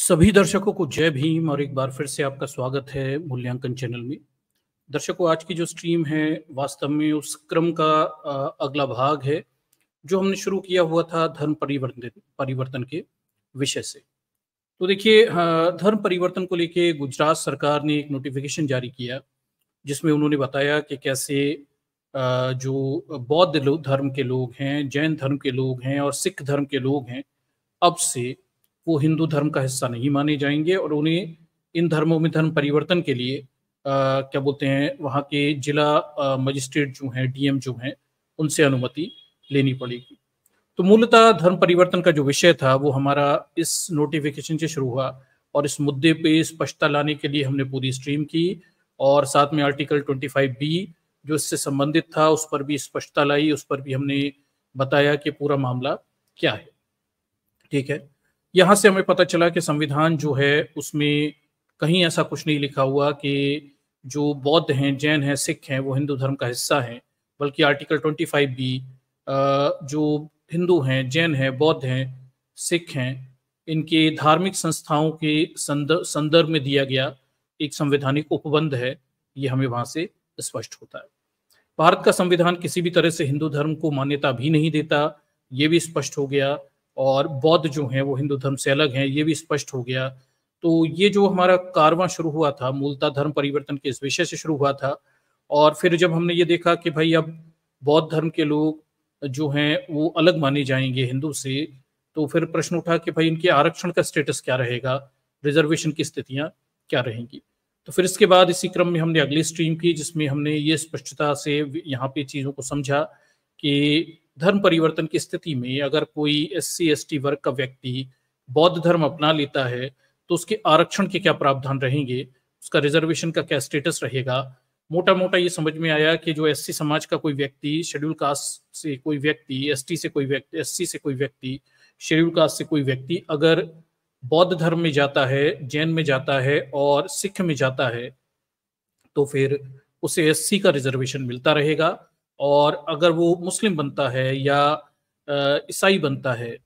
सभी दर्शकों को जय भीम और एक बार फिर से आपका स्वागत है मूल्यांकन चैनल में। दर्शकों, आज की जो स्ट्रीम है वास्तव में उस क्रम का अगला भाग है जो हमने शुरू किया हुआ था धर्म परिवर्तन के विषय से। तो देखिए, धर्म परिवर्तन को लेके गुजरात सरकार ने एक नोटिफिकेशन जारी किया जिसमें उन्होंने बताया कि कैसे जो धर्म के लोग हैं, जैन धर्म के लोग हैं और सिख धर्म के लोग हैं, अब से वो हिंदू धर्म का हिस्सा नहीं माने जाएंगे और उन्हें इन धर्मों में धर्म परिवर्तन के लिए क्या बोलते हैं, वहाँ के जिला मजिस्ट्रेट जो हैं, डीएम जो हैं, उनसे अनुमति लेनी पड़ेगी। तो मूलतः धर्म परिवर्तन का जो विषय था वो हमारा इस नोटिफिकेशन से शुरू हुआ और इस मुद्दे पे स्पष्टता लाने के लिए हमने पूरी स्ट्रीम की और साथ में आर्टिकल 25B जो इससे संबंधित था उस पर भी स्पष्टता लाई, उस पर भी हमने बताया कि पूरा मामला क्या है। ठीक है, यहाँ से हमें पता चला कि संविधान जो है उसमें कहीं ऐसा कुछ नहीं लिखा हुआ कि जो बौद्ध हैं, जैन हैं, सिख हैं वो हिंदू धर्म का हिस्सा हैं, बल्कि आर्टिकल 25B जो हिंदू हैं, जैन हैं, बौद्ध हैं, सिख हैं, इनके धार्मिक संस्थाओं के संदर्भ में दिया गया एक संवैधानिक उपबंध है, ये हमें वहाँ से स्पष्ट होता है। भारत का संविधान किसी भी तरह से हिंदू धर्म को मान्यता भी नहीं देता, ये भी स्पष्ट हो गया, और बौद्ध जो हैं वो हिंदू धर्म से अलग हैं, ये भी स्पष्ट हो गया। तो ये जो हमारा कारवां शुरू हुआ था मूलतः धर्म परिवर्तन के इस विषय से शुरू हुआ था। और फिर जब हमने ये देखा कि भाई अब बौद्ध धर्म के लोग जो हैं वो अलग माने जाएंगे हिंदू से, तो फिर प्रश्न उठा कि भाई इनके आरक्षण का स्टेटस क्या रहेगा, रिजर्वेशन की स्थितियां क्या रहेंगी। तो फिर इसके बाद इसी क्रम में हमने अगली स्ट्रीम की जिसमें हमने ये स्पष्टता से यहाँ पे चीज़ों को समझा कि धर्म परिवर्तन की स्थिति में अगर कोई SC ST वर्ग का व्यक्ति बौद्ध धर्म अपना लेता है तो उसके आरक्षण के क्या प्रावधान रहेंगे, उसका रिजर्वेशन का क्या स्टेटस रहेगा। मोटा मोटा ये समझ में आया कि जो SC समाज का कोई व्यक्ति, शेड्यूल कास्ट से कोई व्यक्ति, ST से कोई व्यक्ति, SC से कोई व्यक्ति, शेड्यूल कास्ट से कोई व्यक्ति अगर बौद्ध धर्म में जाता है, जैन में जाता है और सिख में जाता है तो फिर उसे SC का रिजर्वेशन मिलता रहेगा, और अगर वो मुस्लिम बनता है या ईसाई बनता है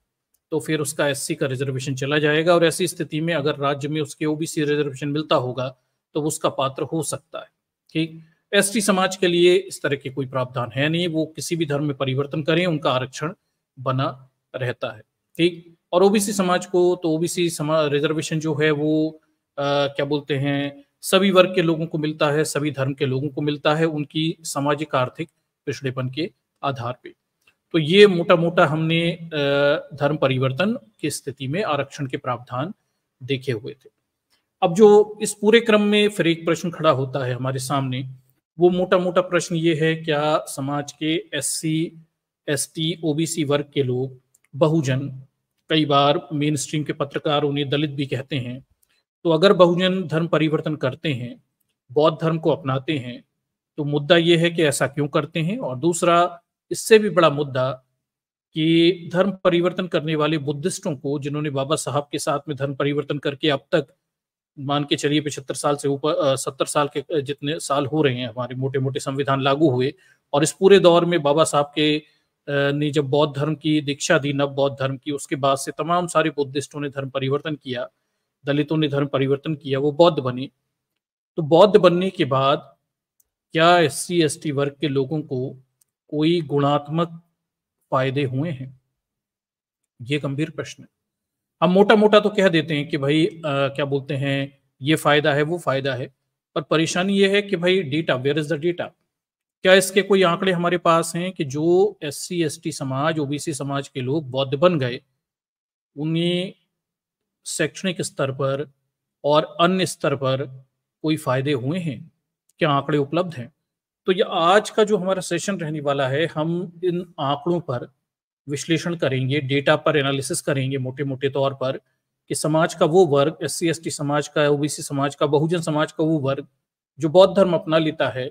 तो फिर उसका SC का रिजर्वेशन चला जाएगा। और ऐसी स्थिति में अगर राज्य में उसके OBC रिजर्वेशन मिलता होगा तो वो उसका पात्र हो सकता है। ठीक, ST समाज के लिए इस तरह के कोई प्रावधान है नहीं, वो किसी भी धर्म में परिवर्तन करें उनका आरक्षण बना रहता है। ठीक, और OBC समाज को तो OBC रिजर्वेशन जो है वो क्या बोलते हैं, सभी वर्ग के लोगों को मिलता है, सभी धर्म के लोगों को मिलता है, उनकी सामाजिक आर्थिक पिछड़ेपन के आधार पे। तो ये मोटा मोटा हमने धर्म परिवर्तन की स्थिति में आरक्षण के प्रावधान देखे हुए थे। अब जो इस पूरे क्रम में फिर एक प्रश्न खड़ा होता है हमारे सामने, वो मोटा मोटा प्रश्न ये है, क्या समाज के SC ST OBC वर्ग के लोग, बहुजन, कई बार मेन स्ट्रीम के पत्रकार उन्हें दलित भी कहते हैं, तो अगर बहुजन धर्म परिवर्तन करते हैं, बौद्ध धर्म को अपनाते हैं, तो मुद्दा ये है कि ऐसा क्यों करते हैं। और दूसरा इससे भी बड़ा मुद्दा कि धर्म परिवर्तन करने वाले बुद्धिस्टों को, जिन्होंने बाबा साहब के साथ में धर्म परिवर्तन करके अब तक मान के चलिए 75 साल से ऊपर 70 साल के जितने साल हो रहे हैं हमारे मोटे मोटे संविधान लागू हुए, और इस पूरे दौर में बाबा साहब के ने जब बौद्ध धर्म की दीक्षा दी, नव बौद्ध धर्म की, उसके बाद से तमाम सारे बुद्धिस्टों ने धर्म परिवर्तन किया, दलितों ने धर्म परिवर्तन किया, वो बौद्ध बने। तो बौद्ध बनने के बाद क्या SC ST वर्ग के लोगों को कोई गुणात्मक फायदे हुए हैं, ये गंभीर प्रश्न है। हम मोटा मोटा तो कह देते हैं कि भाई क्या बोलते हैं, ये फायदा है, वो फायदा है, पर परेशानी ये है कि भाई data, where is the data. क्या इसके कोई आंकड़े हमारे पास हैं कि जो SC ST समाज, OBC समाज के लोग बौद्ध बन गए, उन्हें शैक्षणिक स्तर पर और अन्य स्तर पर कोई फायदे हुए हैं, क्या आंकड़े उपलब्ध हैं? तो ये आज का जो हमारा सेशन रहने वाला है, हम इन आंकड़ों पर विश्लेषण करेंगे, डेटा पर एनालिसिस करेंगे मोटे मोटे तौर पर कि समाज का वो वर्ग, SC ST समाज का, OBC समाज का, बहुजन समाज का वो वर्ग जो बौद्ध धर्म अपना लेता है,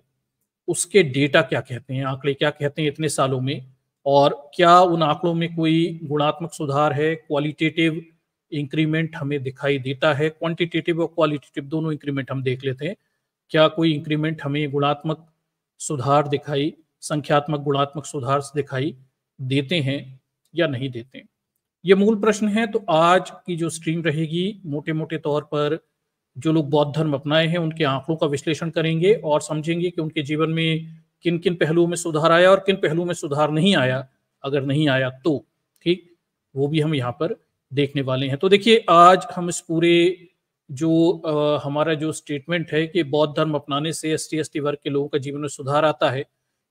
उसके डेटा क्या कहते हैं, आंकड़े क्या कहते हैं इतने सालों में, और क्या उन आंकड़ों में कोई गुणात्मक सुधार है, क्वालिटेटिव इंक्रीमेंट हमें दिखाई देता है, क्वांटिटेटिव और क्वालिटेटिव दोनों इंक्रीमेंट हम देख लेते हैं, क्या कोई इंक्रीमेंट हमें गुणात्मक सुधार दिखाई, संख्यात्मक गुणात्मक सुधार दिखाई देते हैं या नहीं देते हैं। ये मूल प्रश्न है। तो आज की जो स्ट्रीम रहेगी, मोटे मोटे तौर पर जो लोग बौद्ध धर्म अपनाए हैं उनके आंकड़ों का विश्लेषण करेंगे और समझेंगे कि उनके जीवन में किन किन पहलुओं में सुधार आया और किन पहलुओं में सुधार नहीं आया, अगर नहीं आया तो ठीक, वो भी हम यहाँ पर देखने वाले हैं। तो देखिए, आज हम इस पूरे जो हमारा जो स्टेटमेंट है कि बौद्ध धर्म अपनाने से ST ST वर्ग के लोगों का जीवन में सुधार आता है,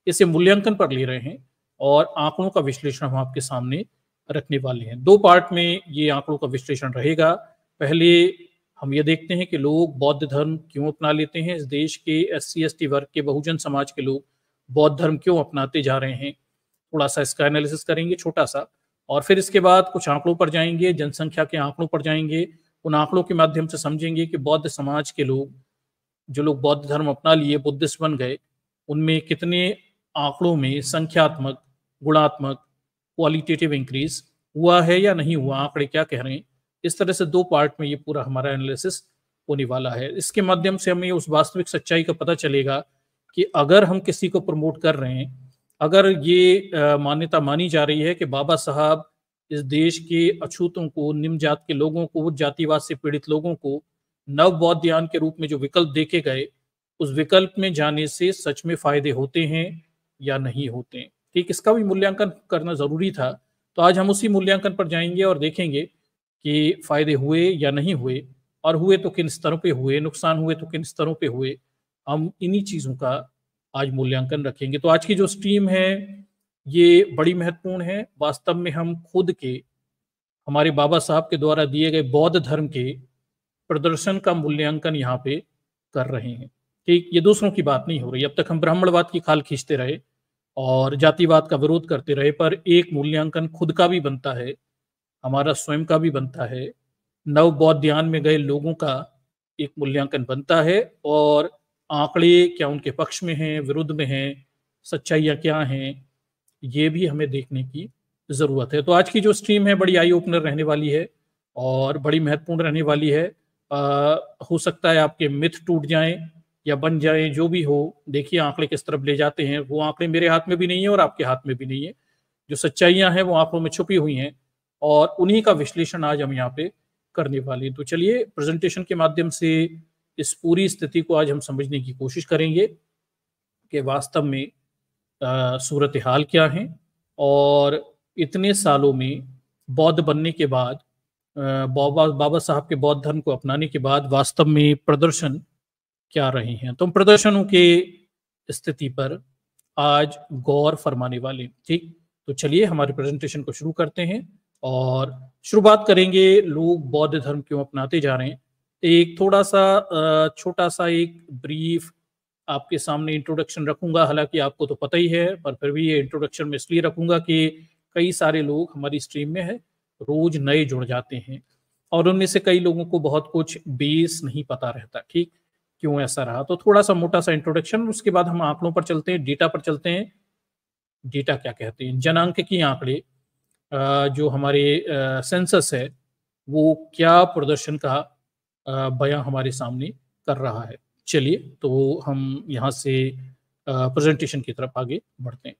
इसे मूल्यांकन पर ले रहे हैं और आंकड़ों का विश्लेषण हम आपके सामने रखने वाले हैं। 2 पार्ट में ये आंकड़ों का विश्लेषण रहेगा। पहले हम ये देखते हैं कि लोग बौद्ध धर्म क्यों अपना लेते हैं, इस देश के SC ST वर्ग के बहुजन समाज के लोग बौद्ध धर्म क्यों अपनाते जा रहे हैं, थोड़ा सा इसका एनालिसिस करेंगे छोटा सा, और फिर इसके बाद कुछ आंकड़ों पर जाएंगे, जनसंख्या के आंकड़ों पर जाएंगे। उन आंकड़ों के माध्यम से समझेंगे कि बौद्ध समाज के लोग, जो लोग बौद्ध धर्म अपना लिए, बुद्धिस्ट बन गए, उनमें कितने आंकड़ों में संख्यात्मक, गुणात्मक, क्वालिटेटिव इंक्रीज हुआ है या नहीं हुआ, आंकड़े क्या कह रहे हैं। इस तरह से 2 पार्ट में ये पूरा हमारा एनालिसिस होने वाला है। इसके माध्यम से हमें उस वास्तविक सच्चाई का पता चलेगा कि अगर हम किसी को प्रमोट कर रहे हैं, अगर ये मान्यता मानी जा रही है कि बाबा साहब इस देश के अछूतों को, निम्न जात के लोगों को, उच्च जातिवाद से पीड़ित लोगों को नव बौद्ध ज्ञान के रूप में जो विकल्प देखे गए, उस विकल्प में जाने से सच में फायदे होते हैं या नहीं होते हैं, ठीक, इसका भी मूल्यांकन करना जरूरी था। तो आज हम उसी मूल्यांकन पर जाएंगे और देखेंगे कि फायदे हुए या नहीं हुए, और हुए तो किन स्तरों पे हुए, नुकसान हुए तो किन स्तरों पे हुए। हम इन्हीं चीजों का आज मूल्यांकन रखेंगे। तो आज की जो स्ट्रीम है ये बड़ी महत्वपूर्ण है। वास्तव में हम खुद के, हमारे बाबा साहब के द्वारा दिए गए बौद्ध धर्म के प्रदर्शन का मूल्यांकन यहाँ पे कर रहे हैं। ठीक, ये दूसरों की बात नहीं हो रही। अब तक हम ब्राह्मणवाद की खाल खींचते रहे और जातिवाद का विरोध करते रहे, पर एक मूल्यांकन खुद का भी बनता है, हमारा स्वयं का भी बनता है, नव बौद्ध ध्यान में गए लोगों का एक मूल्यांकन बनता है, और आंकड़े क्या उनके पक्ष में हैं, विरुद्ध में हैं, सच्चाइयाँ क्या हैं, ये भी हमें देखने की ज़रूरत है। तो आज की जो स्ट्रीम है बड़ी आई ओपनर रहने वाली है और बड़ी महत्वपूर्ण रहने वाली है। हो सकता है आपके मिथ टूट जाएं या बन जाएं, जो भी हो। देखिए आंकड़े किस तरफ ले जाते हैं, वो आंकड़े मेरे हाथ में भी नहीं है और आपके हाथ में भी नहीं है। जो सच्चाइयां हैं वो आंकड़ों में छुपी हुई हैं और उन्हीं का विश्लेषण आज हम यहाँ पे करने वाले हैं। तो चलिए प्रेजेंटेशन के माध्यम से इस पूरी स्थिति को आज हम समझने की कोशिश करेंगे कि वास्तव में सूरत हाल क्या है, और इतने सालों में बौद्ध बनने के बाद, बाबा बाबा साहब के बौद्ध धर्म को अपनाने के बाद वास्तव में प्रदर्शन क्या रहे हैं। तो हम प्रदर्शनों के स्थिति पर आज गौर फरमाने वाले, ठीक। तो चलिए हमारे प्रेजेंटेशन को शुरू करते हैं और शुरुआत करेंगे लोग बौद्ध धर्म क्यों अपनाते जा रहे हैं। एक थोड़ा सा छोटा सा एक ब्रीफ आपके सामने इंट्रोडक्शन रखूंगा। हालांकि आपको तो पता ही है, पर फिर भी ये इंट्रोडक्शन में इसलिए रखूंगा कि कई सारे लोग हमारी स्ट्रीम में है, रोज नए जुड़ जाते हैं और उनमें से कई लोगों को बहुत कुछ बेस नहीं पता रहता, ठीक, क्यों ऐसा रहा। तो थोड़ा सा मोटा सा इंट्रोडक्शन, उसके बाद हम आंकड़ों पर चलते हैं, डेटा पर चलते हैं। डेटा क्या कहते हैं, जनांक आंकड़े, जो हमारे सेंसस है वो क्या प्रदर्शन का बयां हमारे सामने कर रहा है। चलिए तो हम यहाँ से प्रेजेंटेशन की तरफ आगे बढ़ते हैं।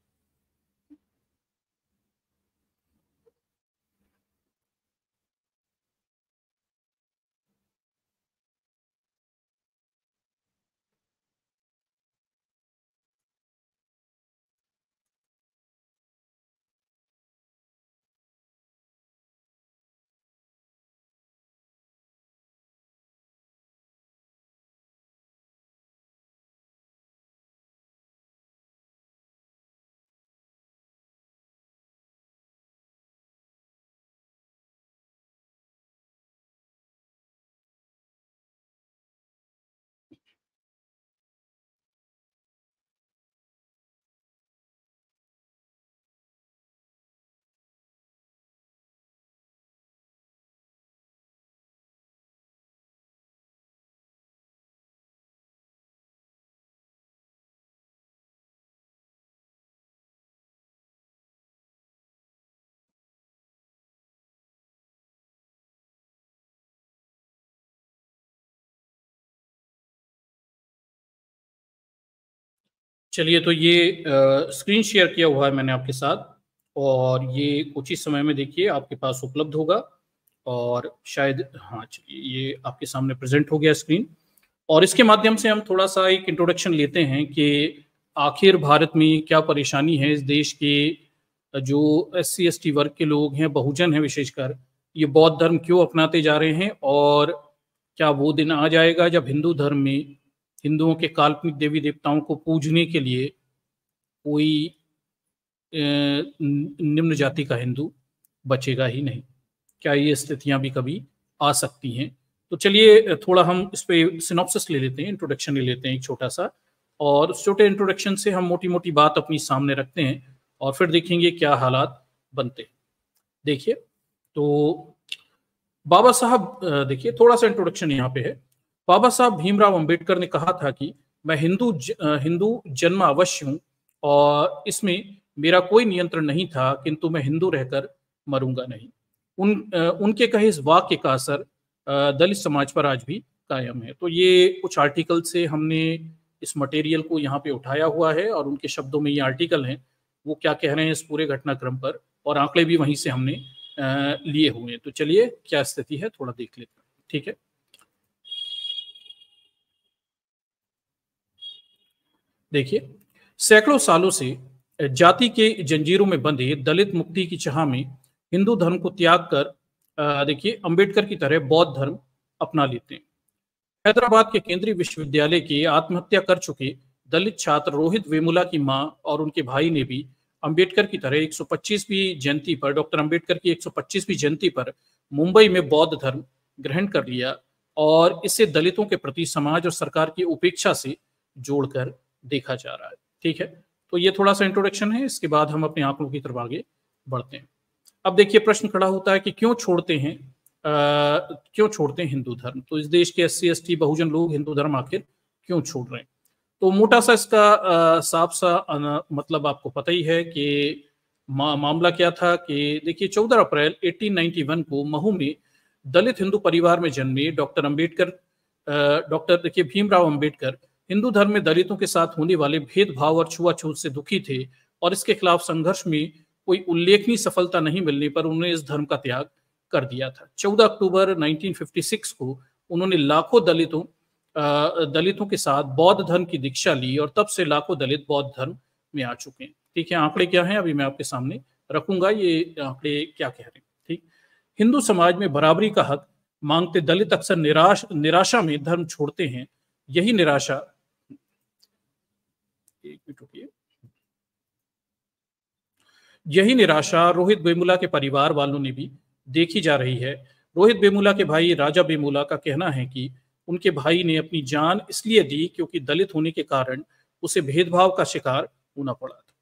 चलिए तो ये स्क्रीन शेयर किया हुआ है मैंने आपके साथ, और ये कुछ ही समय में देखिए आपके पास उपलब्ध होगा। और शायद हाँ, चलिए ये आपके सामने प्रेजेंट हो गया स्क्रीन। और इसके माध्यम से हम थोड़ा सा एक इंट्रोडक्शन लेते हैं कि आखिर भारत में क्या परेशानी है। इस देश के जो SC ST वर्ग के लोग हैं, बहुजन हैं विशेषकर, ये बौद्ध धर्म क्यों अपनाते जा रहे हैं, और क्या वो दिन आ जाएगा जब हिंदू धर्म में हिंदुओं के काल्पनिक देवी देवताओं को पूजने के लिए कोई निम्न जाति का हिंदू बचेगा ही नहीं। क्या ये स्थितियां भी कभी आ सकती हैं? तो चलिए थोड़ा हम इस पे सिनॉप्सिस ले लेते हैं, इंट्रोडक्शन ले लेते हैं एक छोटा सा, और उस छोटे इंट्रोडक्शन से हम मोटी मोटी बात अपनी सामने रखते हैं और फिर देखेंगे क्या हालात बनते हैं। देखिए, तो बाबा साहब, देखिए थोड़ा सा इंट्रोडक्शन यहाँ पे है। बाबा साहब भीमराव अंबेडकर ने कहा था कि मैं हिंदू जन्म अवश्य हूँ और इसमें मेरा कोई नियंत्रण नहीं था, किंतु मैं हिंदू रहकर मरूंगा नहीं। उनके कहे इस वाक्य का असर दलित समाज पर आज भी कायम है। तो ये कुछ आर्टिकल से हमने इस मटेरियल को यहाँ पे उठाया हुआ है और उनके शब्दों में ये आर्टिकल हैं, वो क्या कह रहे हैं इस पूरे घटनाक्रम पर, और आंकड़े भी वहीं से हमने लिए हुए हैं। तो चलिए क्या स्थिति है थोड़ा देख लेते हैं, ठीक है। देखिए, सैकड़ों सालों से जाति के जंजीरों में बंधे दलित मुक्ति की चाह में हिंदू धर्म को त्याग कर देखिए अंबेडकर की तरह बौद्ध धर्म अपना लेते हैं। हैदराबाद के केंद्रीय विश्वविद्यालय के आत्महत्या कर चुके दलित छात्र रोहित वेमुला की मां और उनके भाई ने भी अंबेडकर की तरह 125वीं जयंती पर, डॉक्टर अंबेडकर की 125वीं जयंती पर मुंबई में बौद्ध धर्म ग्रहण कर लिया और इसे दलितों के प्रति समाज और सरकार की उपेक्षा से जोड़कर देखा जा रहा है, ठीक है। तो ये थोड़ा सा इंट्रोडक्शन है, इसके बाद हम अपने आंकड़ों की तरफ आगे बढ़ते हैं। अब देखिए प्रश्न खड़ा होता है कि क्यों छोड़ते हैं हिंदू धर्म। तो इस देश के SC ST बहुजन लोग हिंदू धर्म आखिर क्यों छोड़ रहे हैं? तो मोटा सा इसका साफ सा मतलब आपको पता ही है कि मामला क्या था कि देखिए 14 अप्रैल 1891 को महू में दलित हिंदू परिवार में जन्मे डॉक्टर देखिए भीमराव अंबेडकर हिंदू धर्म में दलितों के साथ होने वाले भेदभाव और छुआछूत से दुखी थे और इसके खिलाफ संघर्ष में कोई उल्लेखनीय सफलता नहीं मिलने पर उन्होंने इस धर्म का त्याग कर दिया था। 14 अक्टूबर 1956 को उन्होंने लाखों दलितों के साथ बौद्ध धर्म की दीक्षा ली और तब से लाखों दलित बौद्ध धर्म में आ चुके हैं, ठीक है। आंकड़े क्या हैं अभी मैं आपके सामने रखूंगा, ये आंकड़े क्या कह रहे हैं, ठीक। हिंदू समाज में बराबरी का हक मांगते दलित अक्सर निराशा में धर्म छोड़ते हैं। यही निराशा, एक मिनट रुकिए, यही निराशा रोहित वेमुला के परिवार वालों ने भी देखी जा रही है। रोहित वेमुला के भाई राजा वेमुला का कहना है कि उनके भाई ने अपनी जान इसलिए दी क्योंकि दलित होने के कारण उसे भेदभाव का शिकार होना पड़ा था।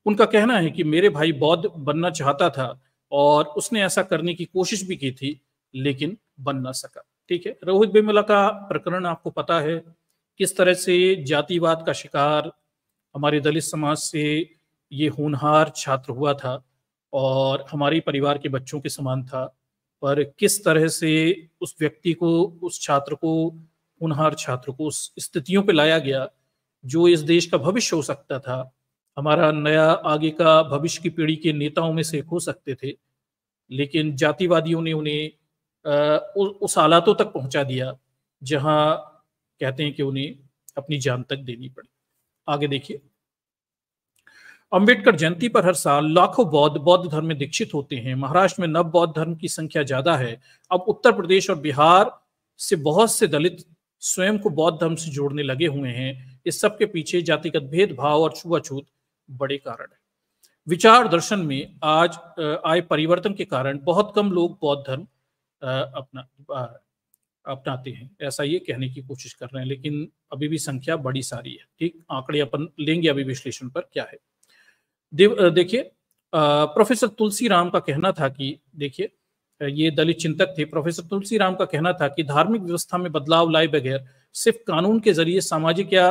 उनका कहना है कि मेरे भाई बौद्ध बनना चाहता था और उसने ऐसा करने की कोशिश भी की थी लेकिन बन ना सका, ठीक है। रोहित वेमुला का प्रकरण आपको पता है, किस तरह से जातिवाद का शिकार हमारे दलित समाज से ये होनहार छात्र हुआ था और हमारे परिवार के बच्चों के समान था, पर किस तरह से उस व्यक्ति को, उस छात्र को, होनहार छात्र को उस स्थितियों पे लाया गया जो इस देश का भविष्य हो सकता था, हमारा नया आगे का भविष्य की पीढ़ी के नेताओं में से एक हो सकते थे, लेकिन जातिवादियों ने उन्हें उस हालातों तक पहुंचा दिया जहां कहते हैं कि उन्हें अपनी जान तक देनी पड़ी। आगे देखिए, अंबेडकर जयंती पर हर साल लाखों बौद्ध धर्म में दीक्षित होते हैं। महाराष्ट्र में नव बौद्ध धर्म की संख्या ज्यादा है। अब उत्तर प्रदेश और बिहार से बहुत से दलित स्वयं को बौद्ध धर्म से जोड़ने लगे हुए हैं। इस सब के पीछे जातिगत भेदभाव और छुआछूत बड़े कारण है। विचार दर्शन में आज आए परिवर्तन के कारण बहुत कम लोग बौद्ध धर्म अपनाते हैं, ऐसा ये कहने की कोशिश कर रहे हैं, लेकिन अभी भी संख्या बड़ी सारी है, ठीक। आंकड़े अपन लेंगे अभी विश्लेषण पर क्या है। देखिए, प्रोफेसर तुलसी राम का कहना था कि देखिए, ये दलित चिंतक थे, प्रोफेसर तुलसी राम का कहना था कि धार्मिक व्यवस्था में बदलाव लाए बगैर सिर्फ कानून के जरिए सामाजिक या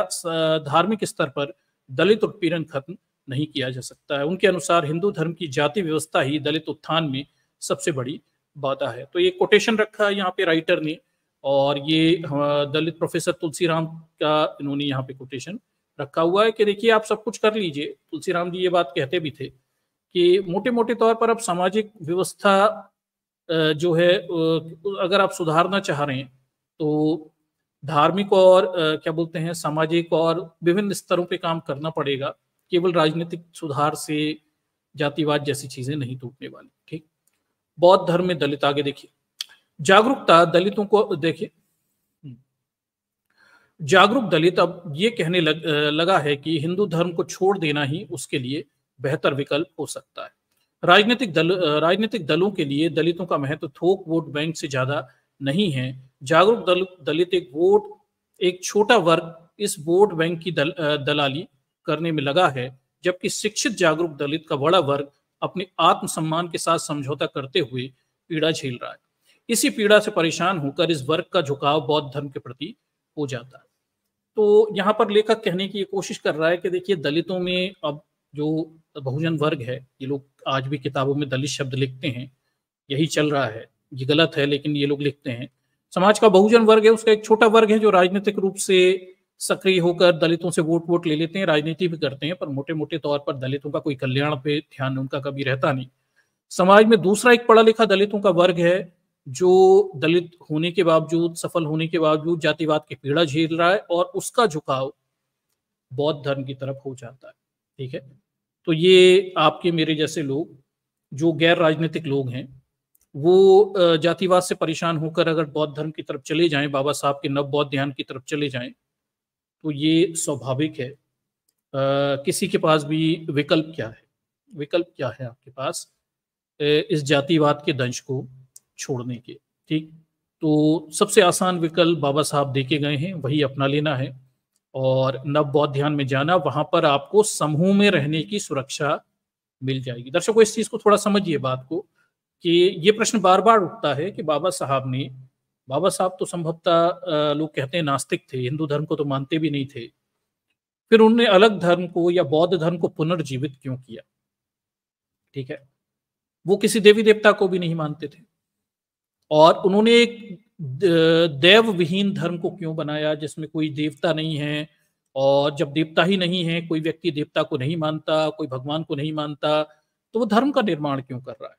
धार्मिक स्तर पर दलित उत्पीड़न खत्म नहीं किया जा सकता है। उनके अनुसार हिंदू धर्म की जाति व्यवस्था ही दलित उत्थान में सबसे बड़ी बाधा है। तो ये कोटेशन रखा है यहाँ पे राइटर ने, और ये दलित प्रोफेसर तुलसी राम का इन्होंने यहाँ पे कोटेशन रखा हुआ है कि देखिए आप सब कुछ कर लीजिए। तुलसीराम जी ये बात कहते भी थे कि मोटे मोटे तौर पर अब सामाजिक व्यवस्था जो है अगर आप सुधारना चाह रहे हैं तो धार्मिक और क्या बोलते हैं सामाजिक और विभिन्न स्तरों पे काम करना पड़ेगा। केवल राजनीतिक सुधार से जातिवाद जैसी चीजें नहीं टूटने वाली। ठीक। बौद्ध धर्म में दलित, आगे देखिए, जागरूकता दलितों को देखिए, जागरूक दलित अब ये कहने लगा है कि हिंदू धर्म को छोड़ देना ही उसके लिए बेहतर विकल्प हो सकता है। राजनीतिक दलों के लिए दलितों का महत्व थोक वोट बैंक से ज्यादा नहीं है। जागरूक दलित एक छोटा वर्ग इस वोट बैंक की दलाली करने में लगा है, जबकि शिक्षित जागरूक दलित का बड़ा वर्ग अपने आत्मसम्मान के साथ समझौता करते हुए पीड़ा झेल रहा है। इसी पीड़ा से परेशान होकर इस वर्ग का झुकाव बौद्ध धर्म के प्रति हो जाता है। तो यहाँ पर लेखक कहने की कोशिश कर रहा है कि देखिए, दलितों में अब जो बहुजन वर्ग है, ये लोग आज भी किताबों में दलित शब्द लिखते हैं, यही चल रहा है, ये गलत है लेकिन ये लोग लिखते हैं। समाज का बहुजन वर्ग है, उसका एक छोटा वर्ग है जो राजनीतिक रूप से सक्रिय होकर दलितों से वोट ले लेते हैं, राजनीति भी करते हैं, पर मोटे मोटे तौर पर दलितों का कोई कल्याण पे ध्यान उनका कभी रहता नहीं। समाज में दूसरा एक पढ़ा लिखा दलितों का वर्ग है जो दलित होने के बावजूद, सफल होने के बावजूद जातिवाद की पीड़ा झेल रहा है और उसका झुकाव बौद्ध धर्म की तरफ हो जाता है। ठीक है। तो ये आपके मेरे जैसे लोग जो गैर राजनीतिक लोग हैं वो जातिवाद से परेशान होकर अगर बौद्ध धर्म की तरफ चले जाएं, बाबा साहब के नव बौद्ध ध्यान की तरफ चले जाएं, तो ये स्वाभाविक है। किसी के पास भी विकल्प क्या है? विकल्प क्या है आपके पास इस जातिवाद के दंश को छोड़ने के? ठीक। तो सबसे आसान विकल्प बाबा साहब देके गए हैं, वही अपना लेना है और नव बौद्ध ध्यान में जाना। वहां पर आपको समूह में रहने की सुरक्षा मिल जाएगी। दर्शकों, इस चीज को थोड़ा समझिए बात को, कि ये प्रश्न बार बार उठता है कि बाबा साहब तो संभवतः लोग कहते हैं नास्तिक थे, हिंदू धर्म को तो मानते भी नहीं थे, फिर उन्होंने अलग धर्म को या बौद्ध धर्म को पुनर्जीवित क्यों किया? ठीक है। वो किसी देवी देवता को भी नहीं मानते थे और उन्होंने एक देव विहीन धर्म को क्यों बनाया जिसमें कोई देवता नहीं है, और जब देवता ही नहीं है, कोई व्यक्ति देवता को नहीं मानता, कोई भगवान को नहीं मानता, तो वो धर्म का निर्माण क्यों कर रहा है?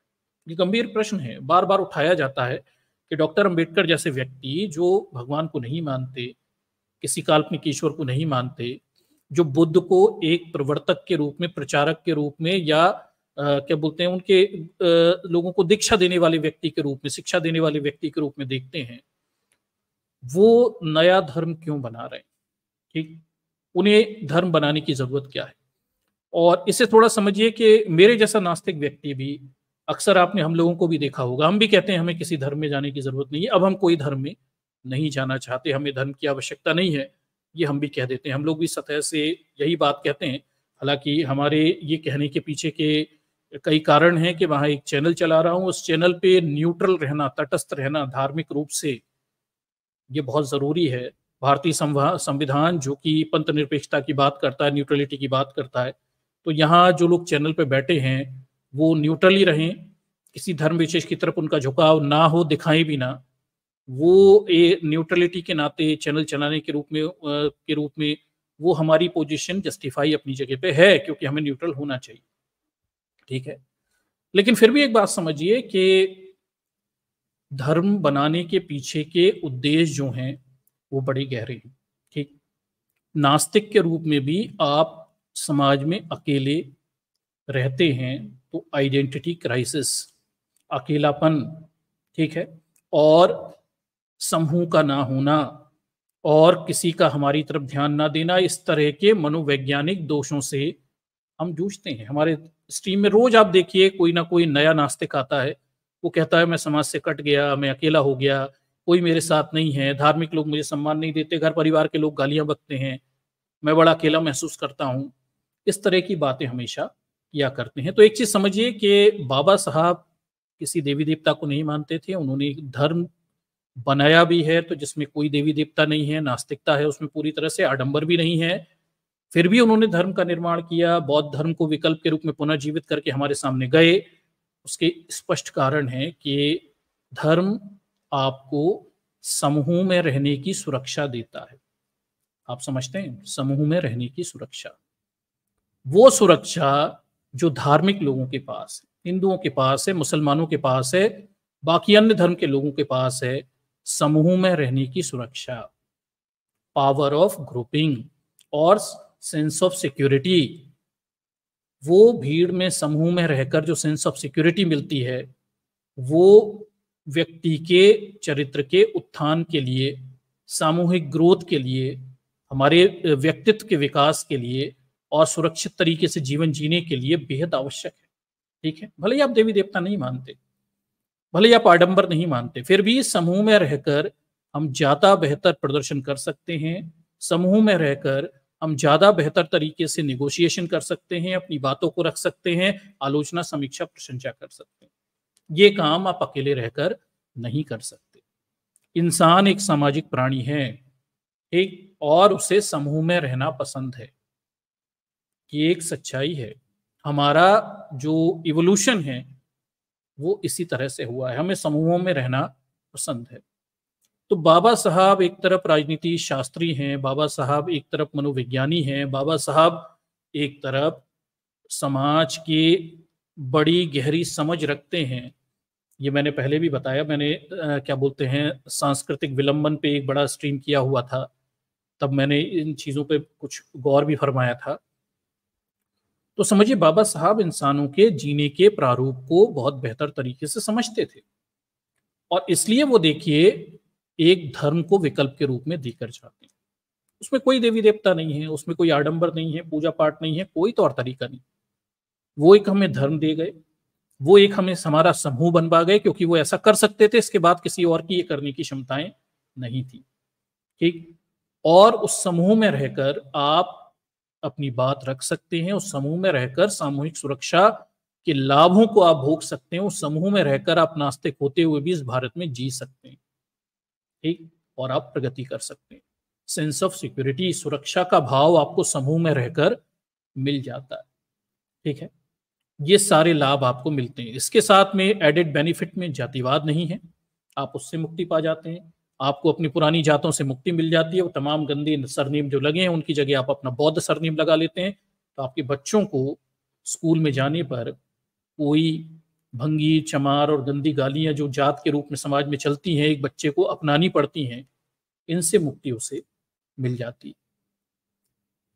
ये गंभीर प्रश्न है, बार बार उठाया जाता है कि डॉक्टर अंबेडकर जैसे व्यक्ति जो भगवान को नहीं मानते, किसी काल्पनिक ईश्वर को नहीं मानते, जो बुद्ध को एक प्रवर्तक के रूप में, प्रचारक के रूप में, या क्या बोलते हैं उनके लोगों को दीक्षा देने वाले व्यक्ति के रूप में, शिक्षा देने वाले व्यक्ति के रूप में देखते हैं, वो नया धर्म क्यों बना रहे हैं? ठीक। उन्हें धर्म बनाने की जरूरत क्या है? और इसे थोड़ा समझिए कि मेरे जैसा नास्तिक व्यक्ति भी, अक्सर आपने हम लोगों को भी देखा होगा, हम भी कहते हैं हमें किसी धर्म में जाने की जरूरत नहीं है, अब हम कोई धर्म में नहीं जाना चाहते, हमें धर्म की आवश्यकता नहीं है, ये हम भी कह देते हैं। हम लोग भी सतह से यही बात कहते हैं। हालांकि हमारे ये कहने के पीछे के कई कारण हैं कि वहां एक चैनल चला रहा हूं, उस चैनल पे न्यूट्रल रहना, तटस्थ रहना धार्मिक रूप से, ये बहुत जरूरी है। भारतीय संविधान जो कि पंथ निरपेक्षता की बात करता है, न्यूट्रलिटी की बात करता है, तो यहाँ जो लोग चैनल पे बैठे हैं वो न्यूट्रल ही रहें, किसी धर्म विशेष की तरफ उनका झुकाव ना हो, दिखाएं भी ना, वो न्यूट्रलिटी के नाते चैनल चलाने के रूप में वो हमारी पोजीशन जस्टिफाई अपनी जगह पे है, क्योंकि हमें न्यूट्रल होना चाहिए। ठीक है। लेकिन फिर भी एक बात समझिए कि धर्म बनाने के पीछे के उद्देश्य जो हैं वो बड़े गहरे हैं। ठीक। नास्तिक के रूप में भी आप समाज में अकेले रहते हैं तो आइडेंटिटी क्राइसिस, अकेलापन, ठीक है, और समूह का ना होना और किसी का हमारी तरफ ध्यान ना देना, इस तरह के मनोवैज्ञानिक दोषों से हम जूझते हैं। हमारे स्ट्रीम में रोज आप देखिए कोई ना कोई नया नास्तिक आता है, वो कहता है मैं समाज से कट गया, मैं अकेला हो गया, कोई मेरे साथ नहीं है, धार्मिक लोग मुझे सम्मान नहीं देते, घर परिवार के लोग गालियां बकते हैं, मैं बड़ा अकेला महसूस करता हूं। इस तरह की बातें हमेशा किया करते हैं। तो एक चीज समझिए कि बाबा साहब किसी देवी देवता को नहीं मानते थे, उन्होंने एक धर्म बनाया भी है तो जिसमें कोई देवी देवता नहीं है, नास्तिकता है उसमें पूरी तरह से, आडंबर भी नहीं है, फिर भी उन्होंने धर्म का निर्माण किया, बौद्ध धर्म को विकल्प के रूप में पुनर्जीवित करके हमारे सामने गए। उसके स्पष्ट कारण है कि धर्म आपको समूह में रहने की सुरक्षा देता है। आप समझते हैं? समूह में रहने की सुरक्षा, वो सुरक्षा जो धार्मिक लोगों के पास है, हिंदुओं के पास है, मुसलमानों के पास है, बाकी अन्य धर्म के लोगों के पास है, समूह में रहने की सुरक्षा, पावर ऑफ ग्रुपिंग और सेंस ऑफ सिक्योरिटी। वो भीड़ में समूह में रहकर जो सेंस ऑफ सिक्योरिटी मिलती है, वो व्यक्ति के चरित्र के उत्थान के लिए, सामूहिक ग्रोथ के लिए, हमारे व्यक्तित्व के विकास के लिए और सुरक्षित तरीके से जीवन जीने के लिए बेहद आवश्यक है। ठीक है, भले ही आप देवी देवता नहीं मानते, भले ही आप आडंबर नहीं मानते, फिर भी समूह में रहकर हम ज्यादा बेहतर प्रदर्शन कर सकते हैं। समूह में रहकर हम ज्यादा बेहतर तरीके से निगोशिएशन कर सकते हैं, अपनी बातों को रख सकते हैं, आलोचना, समीक्षा, प्रशंसा कर सकते हैं। ये काम आप अकेले रहकर नहीं कर सकते। इंसान एक सामाजिक प्राणी है, एक, और उसे समूह में रहना पसंद है। ये एक सच्चाई है। हमारा जो इवोल्यूशन है वो इसी तरह से हुआ है, हमें समूहों में रहना पसंद है। तो बाबा साहब एक तरफ राजनीति शास्त्री हैं, बाबा साहब एक तरफ मनोविज्ञानी हैं, बाबा साहब एक तरफ समाज की बड़ी गहरी समझ रखते हैं। ये मैंने पहले भी बताया, मैंने क्या बोलते हैं, सांस्कृतिक विलंबन पे एक बड़ा स्ट्रीम किया हुआ था, तब मैंने इन चीज़ों पे कुछ गौर भी फरमाया था। तो समझिए, बाबा साहब इंसानों के जीने के प्रारूप को बहुत बेहतर तरीके से समझते थे, और इसलिए वो देखिए एक धर्म को विकल्प के रूप में देकर जाते हैं। उसमें कोई देवी देवता नहीं है, उसमें कोई आडंबर नहीं है, पूजा पाठ नहीं है, कोई तौर तरीका नहीं। वो एक हमें धर्म दे गए, वो एक हमें हमारा समूह बनवा गए, क्योंकि वो ऐसा कर सकते थे, इसके बाद किसी और की ये करने की क्षमताएं नहीं थी। ठीक, और उस समूह में रहकर आप अपनी बात रख सकते हैं, उस समूह में रहकर सामूहिक सुरक्षा के लाभों को आप भोग सकते हैं, उस समूह में रहकर आप नास्तिक होते हुए भी इस भारत में जी सकते हैं। ठीक, और आप प्रगति कर सकते हैं। सेंस ऑफ सिक्योरिटी, सुरक्षा का भाव आपको समूह में रहकर मिल जाता है। ठीक है, ये सारे लाभ आपको मिलते हैं। इसके साथ में एडेड बेनिफिट में जातिवाद नहीं है, आप उससे मुक्ति पा जाते हैं। आपको अपनी पुरानी जातों से मुक्ति मिल जाती है, वो तमाम गंदे सरनेम जो लगे हैं उनकी जगह आप अपना बौद्ध सरनेम लगा लेते हैं। तो आपके बच्चों को स्कूल में जाने पर कोई भंगी, चमार और गंदी गालियां जो जात के रूप में समाज में चलती हैं, एक बच्चे को अपनानी पड़ती हैं, इनसे मुक्ति उसे मिल जाती है।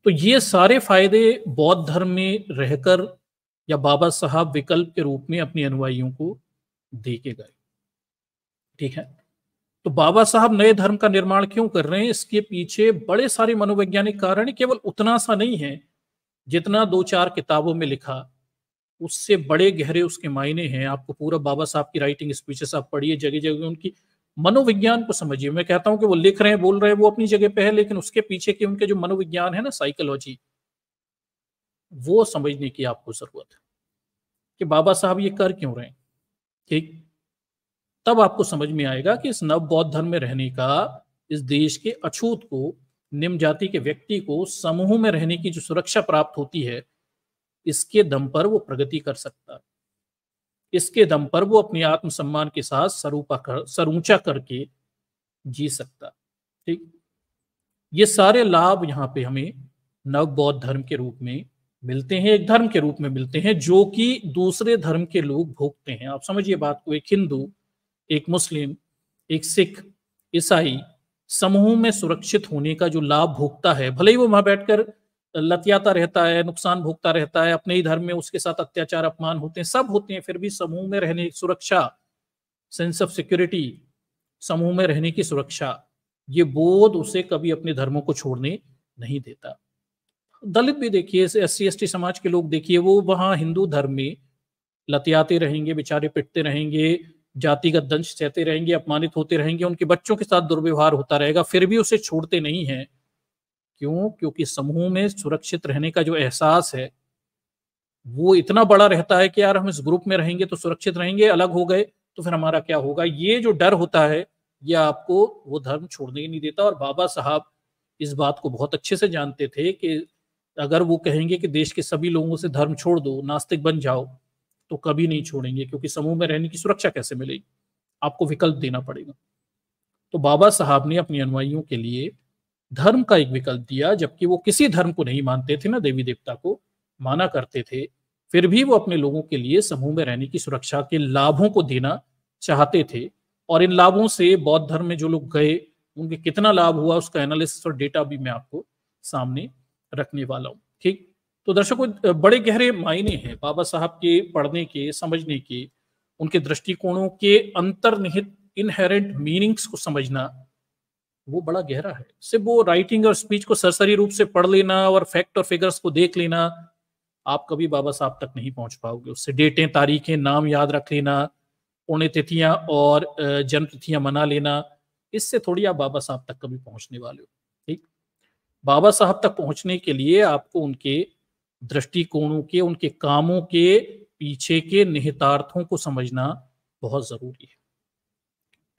तो ये सारे फायदे बौद्ध धर्म में रहकर या बाबा साहब विकल्प के रूप में अपने अनुयायियों को दे के गए। ठीक है, तो बाबा साहब नए धर्म का निर्माण क्यों कर रहे हैं, इसके पीछे बड़े सारे मनोवैज्ञानिक कारण, केवल उतना सा नहीं है जितना दो चार किताबों में लिखा, उससे बड़े गहरे उसके मायने हैं। आपको पूरा बाबा साहब की राइटिंग स्पीचेस आप पढ़िए, जगह जगह उनकी मनोविज्ञान को समझिए। मैं कहता हूं कि वो लिख रहे हैं, बोल रहे हैं, वो अपनी जगह पे है, लेकिन उसके पीछे के उनके जो मनोविज्ञान है ना, साइकोलॉजी, वो समझने की आपको जरूरत है कि बाबा साहब ये कर क्यों रहे हैं। ठीक, तब आपको समझ में आएगा कि इस नव बौद्ध धर्म में रहने का इस देश के अछूत को, निम्न जाति के व्यक्ति को समूह में रहने की जो सुरक्षा प्राप्त होती है, इसके दम पर वो प्रगति कर सकता है। इसके दम पर वो अपने आत्मसम्मान के साथ सर ऊंचा करके जी सकता। ठीक, ये सारे लाभ यहाँ पे हमें नव बौद्ध धर्म के रूप में मिलते हैं, एक धर्म के रूप में मिलते हैं जो कि दूसरे धर्म के लोग भोगते हैं। आप समझिए बात को, एक हिंदू, एक मुस्लिम, एक सिख, ईसाई समूह में सुरक्षित होने का जो लाभ भोगता है, भले ही वो वहां बैठकर लतियाता रहता है, नुकसान भोगता रहता है, अपने ही धर्म में उसके साथ अत्याचार, अपमान होते हैं, सब होते हैं, फिर भी समूह में रहने की सुरक्षा, सेंस ऑफ सिक्योरिटी, समूह में रहने की सुरक्षा, ये बोध उसे कभी अपने धर्मों को छोड़ने नहीं देता। दलित भी देखिए, SC ST समाज के लोग देखिए, वो वहां हिंदू धर्म में लतियाते रहेंगे, बेचारे पिटते रहेंगे, जातिगत दंश सहते रहेंगे, अपमानित होते रहेंगे, उनके बच्चों के साथ दुर्व्यवहार होता रहेगा, फिर भी उसे छोड़ते नहीं हैं। क्यों? क्योंकि समूह में सुरक्षित रहने का जो एहसास है वो इतना बड़ा रहता है कि यार हम इस ग्रुप में रहेंगे तो सुरक्षित रहेंगे, अलग हो गए तो फिर हमारा क्या होगा। ये जो डर होता है ये आपको वो धर्म छोड़ने ही नहीं देता। और बाबा साहब इस बात को बहुत अच्छे से जानते थे कि अगर वो कहेंगे कि देश के सभी लोगों से धर्म छोड़ दो, नास्तिक बन जाओ, तो कभी नहीं छोड़ेंगे, क्योंकि समूह में रहने की सुरक्षा कैसे मिलेगी, आपको विकल्प देना पड़ेगा। तो बाबा साहब ने अपने अनुयायियों के लिए धर्म का एक विकल्प दिया, जबकि वो किसी धर्म को नहीं मानते थे ना, देवी देवता को माना करते थे, फिर भी वो अपने लोगों के लिए समूह में रहने की सुरक्षा के लाभों को देना चाहते थे। और इन लाभों से बौद्ध धर्म में जो लोग गए उनके कितना लाभ हुआ उसका एनालिसिस और डेटा भी मैं आपको सामने रखने वाला हूं। ठीक, तो दर्शकों बड़े गहरे मायने हैं बाबा साहब के पढ़ने के, समझने के, उनके दृष्टिकोणों के अंतर्निहित इनहेरेंट मीनिंग्स को समझना वो बड़ा गहरा है। सिर्फ वो राइटिंग और स्पीच को सरसरी रूप से पढ़ लेना और फैक्ट और फिगर्स को देख लेना, आप कभी बाबा साहब तक नहीं पहुंच पाओगे। उससे डेटें, तारीखें, नाम याद रख लेना, पुण्यतिथियां और जन्म तिथियां मना लेना, इससे थोड़ी आप बाबा साहब तक कभी पहुंचने वाले हो। ठीक, बाबा साहब तक पहुंचने के लिए आपको उनके दृष्टिकोणों के, उनके कामों के पीछे के निहितार्थों को समझना बहुत जरूरी है।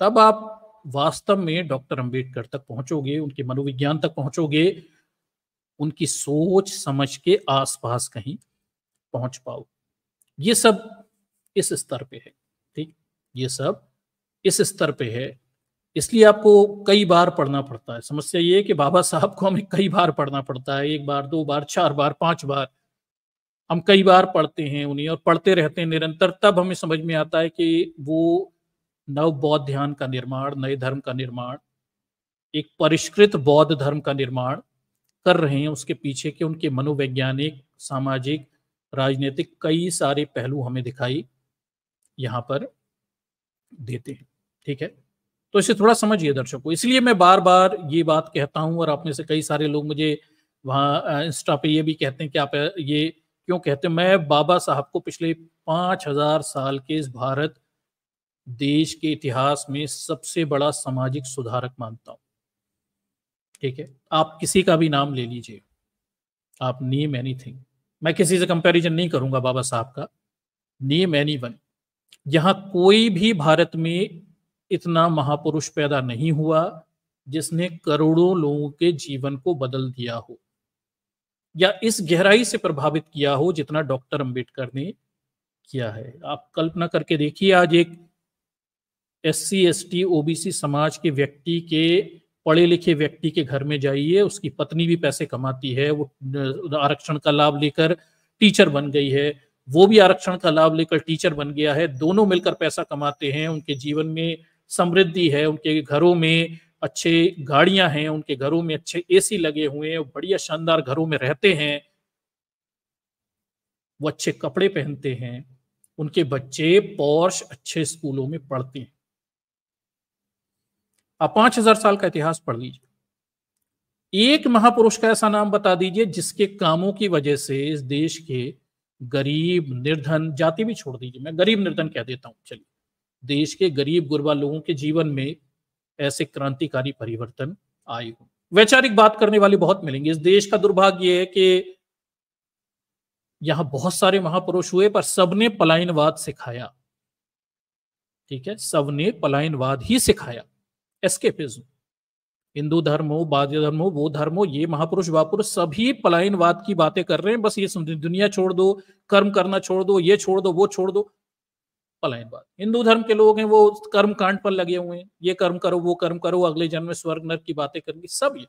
तब आप वास्तव में डॉक्टर अंबेडकर तक पहुंचोगे, उनके मनोविज्ञान तक पहुंचोगे, उनकी सोच समझ के आसपास कहीं पहुंच पाओ। ये सब इस स्तर पे है। ठीक, ये सब इस स्तर पे है, इसलिए आपको कई बार पढ़ना पड़ता है। समस्या ये है कि बाबा साहब को हमें कई बार पढ़ना पड़ता है, 1 बार, 2 बार, 4 बार, 5 बार। हम कई बार पढ़ते हैं उन्हें और पढ़ते रहते हैं निरंतर, तब हमें समझ में आता है कि वो नव बौद्ध ध्यान का निर्माण, नए धर्म का निर्माण, एक परिष्कृत बौद्ध धर्म का निर्माण कर रहे हैं। उसके पीछे के उनके मनोवैज्ञानिक, सामाजिक, राजनीतिक कई सारे पहलू हमें दिखाई यहां पर देते हैं। ठीक है, तो इसे थोड़ा समझिए दर्शकों। इसलिए मैं बार बार ये बात कहता हूं, और आप में से कई सारे लोग मुझे वहां इंस्टा पे ये भी कहते हैं कि आप ये क्यों कहते हैं। मैं बाबा साहब को पिछले 5000 साल के इस भारत देश के इतिहास में सबसे बड़ा सामाजिक सुधारक मानता हूं। ठीक है, आप किसी का भी नाम ले लीजिए, आप नेम एनीथिंग, मैं किसी से कंपैरिजन नहीं करूंगा बाबा साहब का, नेम एनीवन। यहां कोई भी भारत में इतना महापुरुष पैदा नहीं हुआ जिसने करोड़ों लोगों के जीवन को बदल दिया हो या इस गहराई से प्रभावित किया हो जितना डॉक्टर अंबेडकर ने किया है। आप कल्पना करके देखिए, आज एक SC ST OBC समाज के व्यक्ति के, पढ़े लिखे व्यक्ति के घर में जाइए, उसकी पत्नी भी पैसे कमाती है, वो आरक्षण का लाभ लेकर टीचर बन गई है, वो भी आरक्षण का लाभ लेकर टीचर बन गया है, दोनों मिलकर पैसा कमाते हैं, उनके जीवन में समृद्धि है, उनके घरों में अच्छे गाड़ियां हैं, उनके घरों में अच्छे AC लगे हुए हैं, बढ़िया शानदार घरों में रहते हैं, वो अच्छे कपड़े पहनते हैं, उनके बच्चे पॉर्श अच्छे स्कूलों में पढ़ते हैं। आप 5000 साल का इतिहास पढ़ लीजिए, एक महापुरुष का ऐसा नाम बता दीजिए जिसके कामों की वजह से इस देश के गरीब, निर्धन, जाति भी छोड़ दीजिए, मैं गरीब निर्धन कह देता हूं, चलिए, देश के गरीब गुरबा लोगों के जीवन में ऐसे क्रांतिकारी परिवर्तन आए हो। वैचारिक बात करने वाले बहुत मिलेंगे। इस देश का दुर्भाग्य है कि यहां बहुत सारे महापुरुष हुए पर सबने पलायनवाद सिखाया। ठीक है, सबने पलायनवाद ही सिखाया, एस्केपिज्म। हिंदू धर्म हो, बौद्ध धर्म हो, वो धर्म हो, ये महापुरुष वापुरुष सभी पलायनवाद की बातें कर रहे हैं। बस ये दुनिया छोड़ दो, कर्म करना छोड़ दो, ये छोड़ दो, वो छोड़ दो, पलायनवाद। हिंदू धर्म के लोग हैं वो कर्म कांड पर लगे हुए हैं, ये कर्म करो, वो कर्म करो, अगले जन्म में स्वर्ग नरक की बातें करेंगे, सब ये।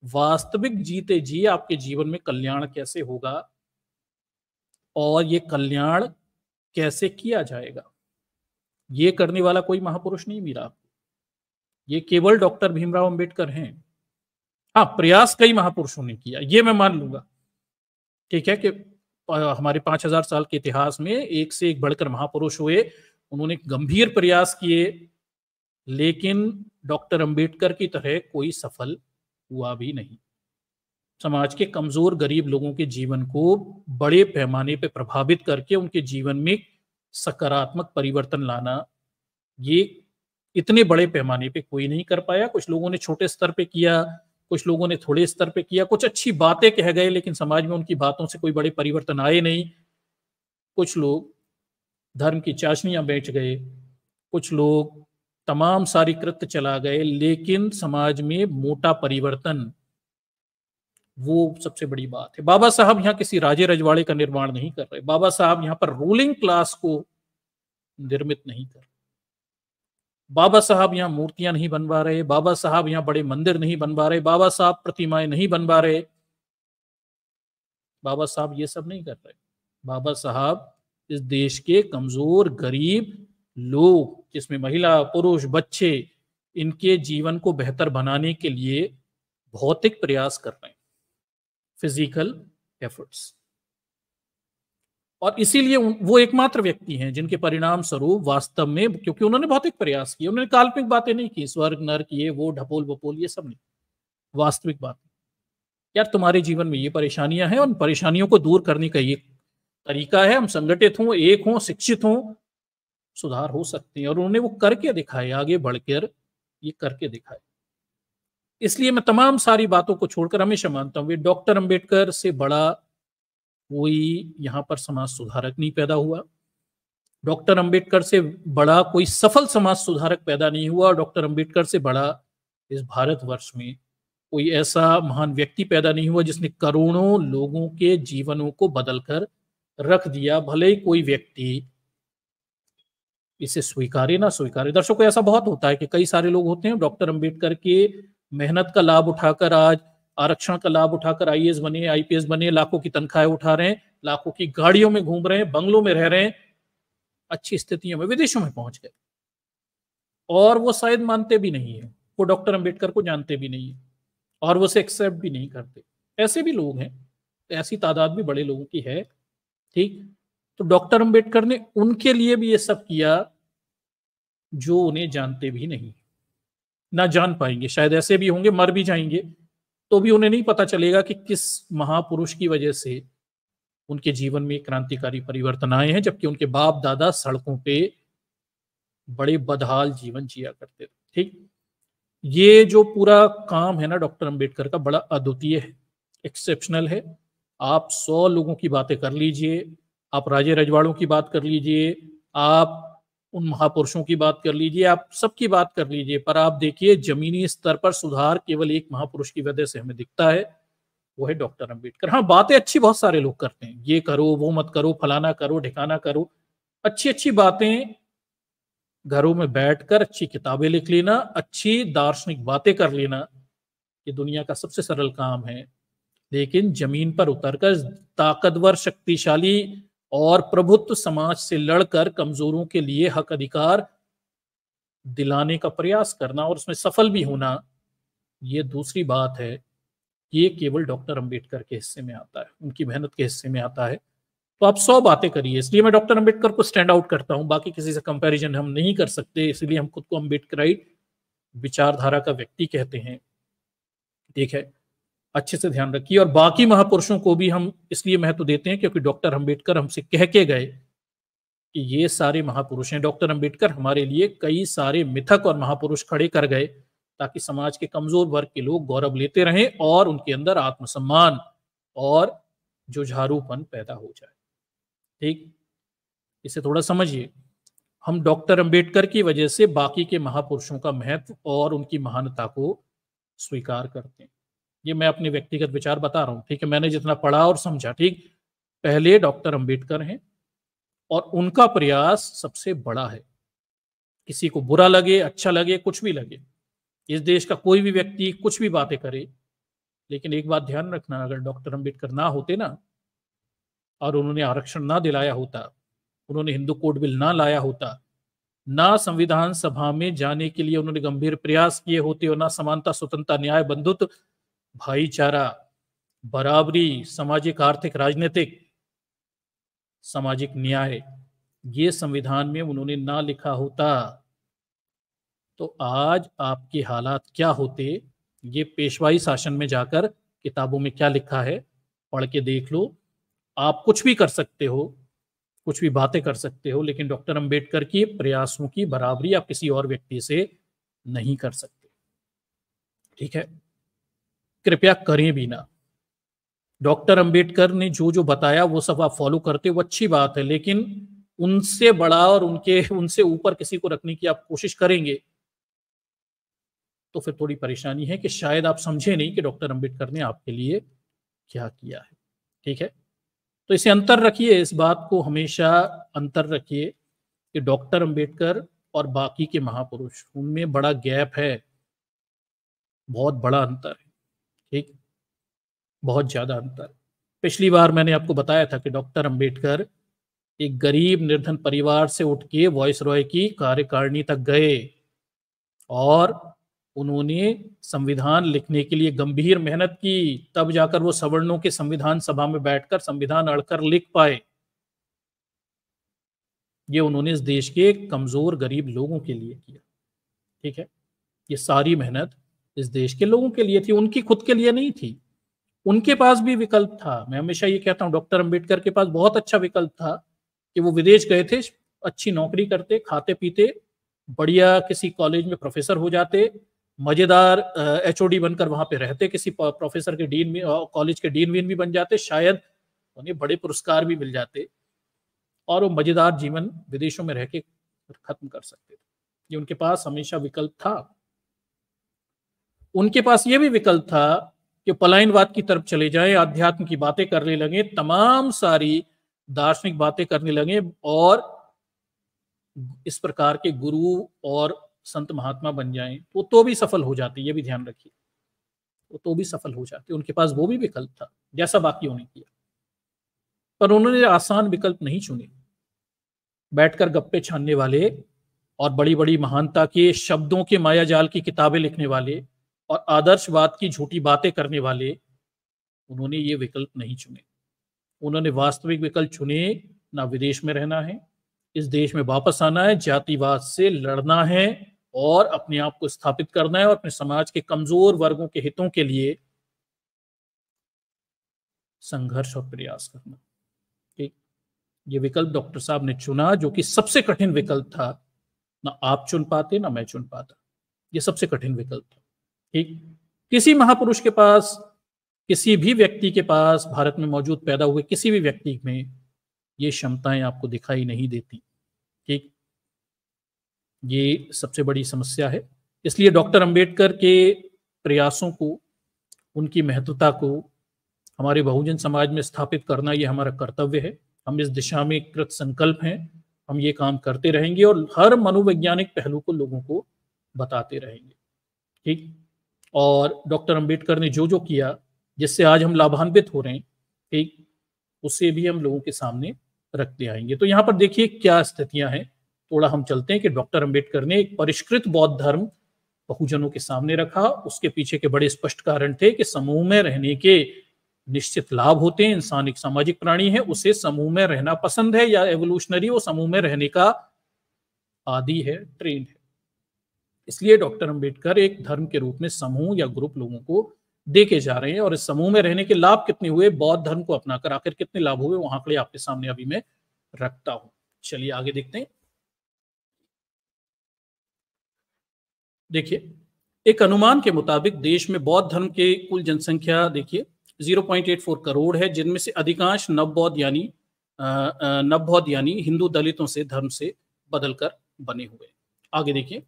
वास्तविक जीते जी आपके जीवन में कल्याण कैसे होगा और ये कल्याण कैसे किया जाएगा, ये करने वाला कोई महापुरुष नहीं मिला आपको, ये केवल डॉक्टर भीमराव अंबेडकर हैं। हाँ, प्रयास कई महापुरुषों ने किया, ये मैं मान लूंगा। ठीक है कि हमारे 5000 साल के इतिहास में एक से एक बढ़कर महापुरुष हुए, उन्होंने गंभीर प्रयास किए, लेकिन डॉक्टर अंबेडकर की तरह कोई सफल हुआ भी नहीं। समाज के कमजोर गरीब लोगों के जीवन को बड़े पैमाने पर प्रभावित करके उनके जीवन में सकारात्मक परिवर्तन लाना, ये इतने बड़े पैमाने पे कोई नहीं कर पाया। कुछ लोगों ने छोटे स्तर पे किया, कुछ लोगों ने थोड़े स्तर पे किया, कुछ अच्छी बातें कह गए लेकिन समाज में उनकी बातों से कोई बड़े परिवर्तन आए नहीं। कुछ लोग धर्म की चाशनियां बेच गए, कुछ लोग तमाम सारी कृत्य चला गए, लेकिन समाज में मोटा परिवर्तन, वो सबसे बड़ी बात है। बाबा साहब यहाँ किसी राजे रजवाड़े का निर्माण नहीं कर रहे, बाबा साहब यहाँ पर रूलिंग क्लास को निर्मित नहीं कर रहे, बाबा साहब यहाँ मूर्तियां नहीं बनवा रहे, बाबा साहब यहाँ बड़े मंदिर नहीं बनवा रहे, बाबा साहब प्रतिमाएं नहीं बनवा रहे, बाबा साहब ये सब नहीं कर रहे। बाबा साहब इस देश के कमजोर गरीब लोग, जिसमें महिला पुरुष बच्चे, इनके जीवन को बेहतर बनाने के लिए भौतिक प्रयास कर रहे हैं, फिजिकल एफर्ट्स। और इसीलिए वो एकमात्र व्यक्ति हैं जिनके परिणाम स्वरूप वास्तव में, क्योंकि उन्होंने भौतिक प्रयास किए, उन्होंने काल्पनिक बातें नहीं की, स्वर्ग नर्क ये वो ढपोल बपोल ये सब नहीं, वास्तविक बात। यार तुम्हारे जीवन में ये परेशानियां हैं, उन परेशानियों को दूर करने का ये तरीका है, हम संगठित हों, एक हों, शिक्षित हों, सुधार हो सकते हैं। और उन्होंने वो करके दिखाए, आगे बढ़कर ये करके दिखाए। इसलिए मैं तमाम सारी बातों को छोड़कर हमेशा मानता हूं डॉक्टर अंबेडकर से बड़ा कोई यहां पर समाज सुधारक नहीं पैदा हुआ, डॉक्टर अंबेडकर से बड़ा कोई सफल समाज सुधारक पैदा नहीं हुआ, और डॉक्टर अंबेडकर से बड़ा इस भारतवर्ष में कोई ऐसा महान व्यक्ति पैदा नहीं हुआ जिसने करोड़ों लोगों के जीवनों को बदलकर रख दिया, भले ही कोई व्यक्ति इसे स्वीकारे ना स्वीकारे। दर्शकों, ऐसा बहुत होता है कि कई सारे लोग होते हैं डॉक्टर अंबेडकर के मेहनत का लाभ उठाकर, आज आरक्षण का लाभ उठाकर आईएएस बने, आईपीएस बने, लाखों की तनख्वाहें उठा रहे हैं, लाखों की गाड़ियों में घूम रहे हैं, बंगलों में रह रहे हैं, अच्छी स्थितियों में, विदेशों में पहुंच गए, और वो शायद मानते भी नहीं है, वो डॉक्टर अंबेडकर को जानते भी नहीं है, और वो उसे एक्सेप्ट भी नहीं करते। ऐसे भी लोग हैं, ऐसी तादाद भी बड़े लोगों की है। ठीक, तो डॉक्टर अंबेडकर ने उनके लिए भी ये सब किया जो उन्हें जानते भी नहीं, ना जान पाएंगे, शायद ऐसे भी होंगे, मर भी जाएंगे तो भी उन्हें नहीं पता चलेगा कि किस महापुरुष की वजह से उनके जीवन में क्रांतिकारी परिवर्तन आए हैं, जबकि उनके बाप दादा सड़कों पे बड़े बदहाल जीवन जिया करते थे। ठीक, ये जो पूरा काम है ना डॉक्टर अंबेडकर का, बड़ा अद्वितीय है, एक्सेप्शनल है। आप 100 लोगों की बातें कर लीजिए, आप राजे रजवाड़ों की बात कर लीजिए, आप उन महापुरुषों की बात कर लीजिए, आप सबकी बात कर लीजिए, पर आप देखिए जमीनी स्तर पर सुधार केवल एक महापुरुष की वजह से हमें दिखता है, वो है डॉक्टर अंबेडकर। हाँ, बातें अच्छी बहुत सारे लोग करते हैं, ये करो वो मत करो, फलाना करो ढिकाना करो, अच्छी अच्छी बातें घरों में बैठकर अच्छी किताबें लिख लेना, अच्छी दार्शनिक बातें कर लेना, ये दुनिया का सबसे सरल काम है। लेकिन जमीन पर उतरकर ताकतवर, शक्तिशाली और प्रभुत्व समाज से लड़कर कमजोरों के लिए हक अधिकार दिलाने का प्रयास करना और उसमें सफल भी होना, ये दूसरी बात है। ये केवल डॉक्टर अंबेडकर के हिस्से में आता है, उनकी मेहनत के हिस्से में आता है। तो आप 100 बातें करिए, इसलिए मैं डॉक्टर अंबेडकर को स्टैंड आउट करता हूं, बाकी किसी से कंपैरिजन हम नहीं कर सकते, इसलिए हम खुद को अंबेडकराइट विचारधारा का व्यक्ति कहते हैं। ठीक है, अच्छे से ध्यान रखिए। और बाकी महापुरुषों को भी हम इसलिए महत्व देते हैं क्योंकि डॉक्टर अंबेडकर हमसे कह के गए कि ये सारे महापुरुष हैं। डॉक्टर अंबेडकर हमारे लिए कई सारे मिथक और महापुरुष खड़े कर गए ताकि समाज के कमजोर वर्ग के लोग गौरव लेते रहें और उनके अंदर आत्मसम्मान और जुझारूपन पैदा हो जाए। ठीक, इसे थोड़ा समझिए। हम डॉक्टर अंबेडकर की वजह से बाकी के महापुरुषों का महत्व और उनकी महानता को स्वीकार करते हैं। ये मैं अपने व्यक्तिगत विचार बता रहा हूं, ठीक है, मैंने जितना पढ़ा और समझा। ठीक, पहले डॉक्टर अंबेडकर हैं और उनका प्रयास सबसे बड़ा है। किसी को बुरा लगे, अच्छा लगे, कुछ भी लगे, इस देश का कोई भी व्यक्ति कुछ भी बातें करे, लेकिन एक बात ध्यान रखना, अगर डॉक्टर अंबेडकर ना होते ना, और उन्होंने आरक्षण ना दिलाया होता, उन्होंने हिंदू कोड बिल ना लाया होता, ना संविधान सभा में जाने के लिए उन्होंने गंभीर प्रयास किए होते, और ना समानता, स्वतंत्रता, न्याय, बंधुत्व, भाईचारा, बराबरी, सामाजिक, आर्थिक, राजनीतिक, सामाजिक न्याय, ये संविधान में उन्होंने ना लिखा होता, तो आज आपके हालात क्या होते। ये पेशवाई शासन में जाकर किताबों में क्या लिखा है पढ़ के देख लो। आप कुछ भी कर सकते हो, कुछ भी बातें कर सकते हो, लेकिन डॉक्टर अंबेडकर की प्रयासों की बराबरी आप किसी और व्यक्ति से नहीं कर सकते। ठीक है, कृपया करें भी ना। डॉक्टर अंबेडकर ने जो जो बताया वो सब आप फॉलो करते हो, अच्छी बात है, लेकिन उनसे बड़ा और उनसे ऊपर किसी को रखने की आप कोशिश करेंगे तो फिर थोड़ी परेशानी है कि शायद आप समझे नहीं कि डॉक्टर अंबेडकर ने आपके लिए क्या किया है। ठीक है, तो इसे अंतर रखिए, इस बात को हमेशा अंतर रखिए कि डॉक्टर अंबेडकर और बाकी के महापुरुष, उनमें बड़ा गैप है, बहुत बड़ा अंतर है। ठीक, बहुत ज्यादा अंतर। पिछली बार मैंने आपको बताया था कि डॉक्टर अंबेडकर एक गरीब निर्धन परिवार से उठ के वॉइसरॉय की कार्यकारिणी तक गए और उन्होंने संविधान लिखने के लिए गंभीर मेहनत की, तब जाकर वो सवर्णों के संविधान सभा में बैठकर संविधान अड़कर लिख पाए। ये उन्होंने इस देश के कमजोर गरीब लोगों के लिए किया। ठीक है, ये सारी मेहनत इस देश के लोगों के लिए थी, उनकी खुद के लिए नहीं थी। उनके पास भी विकल्प था। मैं हमेशा ये कहता हूं, डॉक्टर अंबेडकर के पास बहुत अच्छा विकल्प था कि वो विदेश गए थे, अच्छी नौकरी करते, खाते पीते, बढ़िया किसी कॉलेज में प्रोफेसर हो जाते, मजेदार एचओडी बनकर वहां पे रहते, किसी प्रोफेसर के डीन, कॉलेज के डीन वीन भी बन जाते, शायद उन्हें बड़े पुरस्कार भी मिल जाते और वो मजेदार जीवन विदेशों में रह के खत्म कर सकते थे। ये उनके पास हमेशा विकल्प था। उनके पास ये भी विकल्प था कि पलायनवाद की तरफ चले जाएं, आध्यात्म की बातें करने लगे, तमाम सारी दार्शनिक बातें करने लगे और इस प्रकार के गुरु और संत महात्मा बन जाएं तो भी सफल हो जाते। ये भी ध्यान रखिए, वो तो भी सफल हो जाते। उनके पास वो भी विकल्प था जैसा बाकियों ने किया, पर उन्होंने आसान विकल्प नहीं चुने। बैठकर गप्पे छानने वाले और बड़ी बड़ी महानता के शब्दों के मायाजाल की किताबें लिखने वाले और आदर्शवाद की झूठी बातें करने वाले, उन्होंने ये विकल्प नहीं चुने। उन्होंने वास्तविक विकल्प चुने, ना विदेश में रहना है, इस देश में वापस आना है, जातिवाद से लड़ना है और अपने आप को स्थापित करना है और अपने समाज के कमजोर वर्गों के हितों के लिए संघर्ष और प्रयास करना। ठीक, ये विकल्प डॉक्टर साहब ने चुना, जो कि सबसे कठिन विकल्प था। ना आप चुन पाते, ना मैं चुन पाता। ये सबसे कठिन विकल्प था। ठीक, किसी महापुरुष के पास, किसी भी व्यक्ति के पास, भारत में मौजूद पैदा हुए किसी भी व्यक्ति में ये क्षमताएं आपको दिखाई नहीं देती। ठीक, ये सबसे बड़ी समस्या है। इसलिए डॉक्टर अंबेडकर के प्रयासों को, उनकी महत्वता को हमारे बहुजन समाज में स्थापित करना, ये हमारा कर्तव्य है। हम इस दिशा में कृत संकल्प हैं। हम ये काम करते रहेंगे और हर मनोवैज्ञानिक पहलू को लोगों को बताते रहेंगे। ठीक, और डॉक्टर अंबेडकर ने जो जो किया, जिससे आज हम लाभान्वित हो रहे हैं, ठीक, उसे भी हम लोगों के सामने रखते आएंगे। तो यहाँ पर देखिए क्या स्थितियां हैं। थोड़ा हम चलते हैं कि डॉक्टर अंबेडकर ने एक परिष्कृत बौद्ध धर्म बहुजनों के सामने रखा। उसके पीछे के बड़े स्पष्ट कारण थे कि समूह में रहने के निश्चित लाभ होते हैं। इंसान एक सामाजिक प्राणी है, उसे समूह में रहना पसंद है, या एवोल्यूशनरी वो समूह में रहने का आदी है, ट्रेन है। इसलिए डॉक्टर अंबेडकर एक धर्म के रूप में समूह या ग्रुप लोगों को दे के जा रहे हैं। और इस समूह में रहने के लाभ कितने हुए, बौद्ध धर्म को अपनाकर आखिर कितने लाभ हुए, वो आंकड़े आपके सामने अभी मैं रखता हूं। चलिए आगे देखते हैं। देखिए, एक अनुमान के मुताबिक देश में बौद्ध धर्म के कुल जनसंख्या देखिए 0.84 करोड़ है, जिनमें से अधिकांश नवबौद्ध यानी हिंदू दलितों से धर्म से बदलकर बने हुए। आगे देखिए,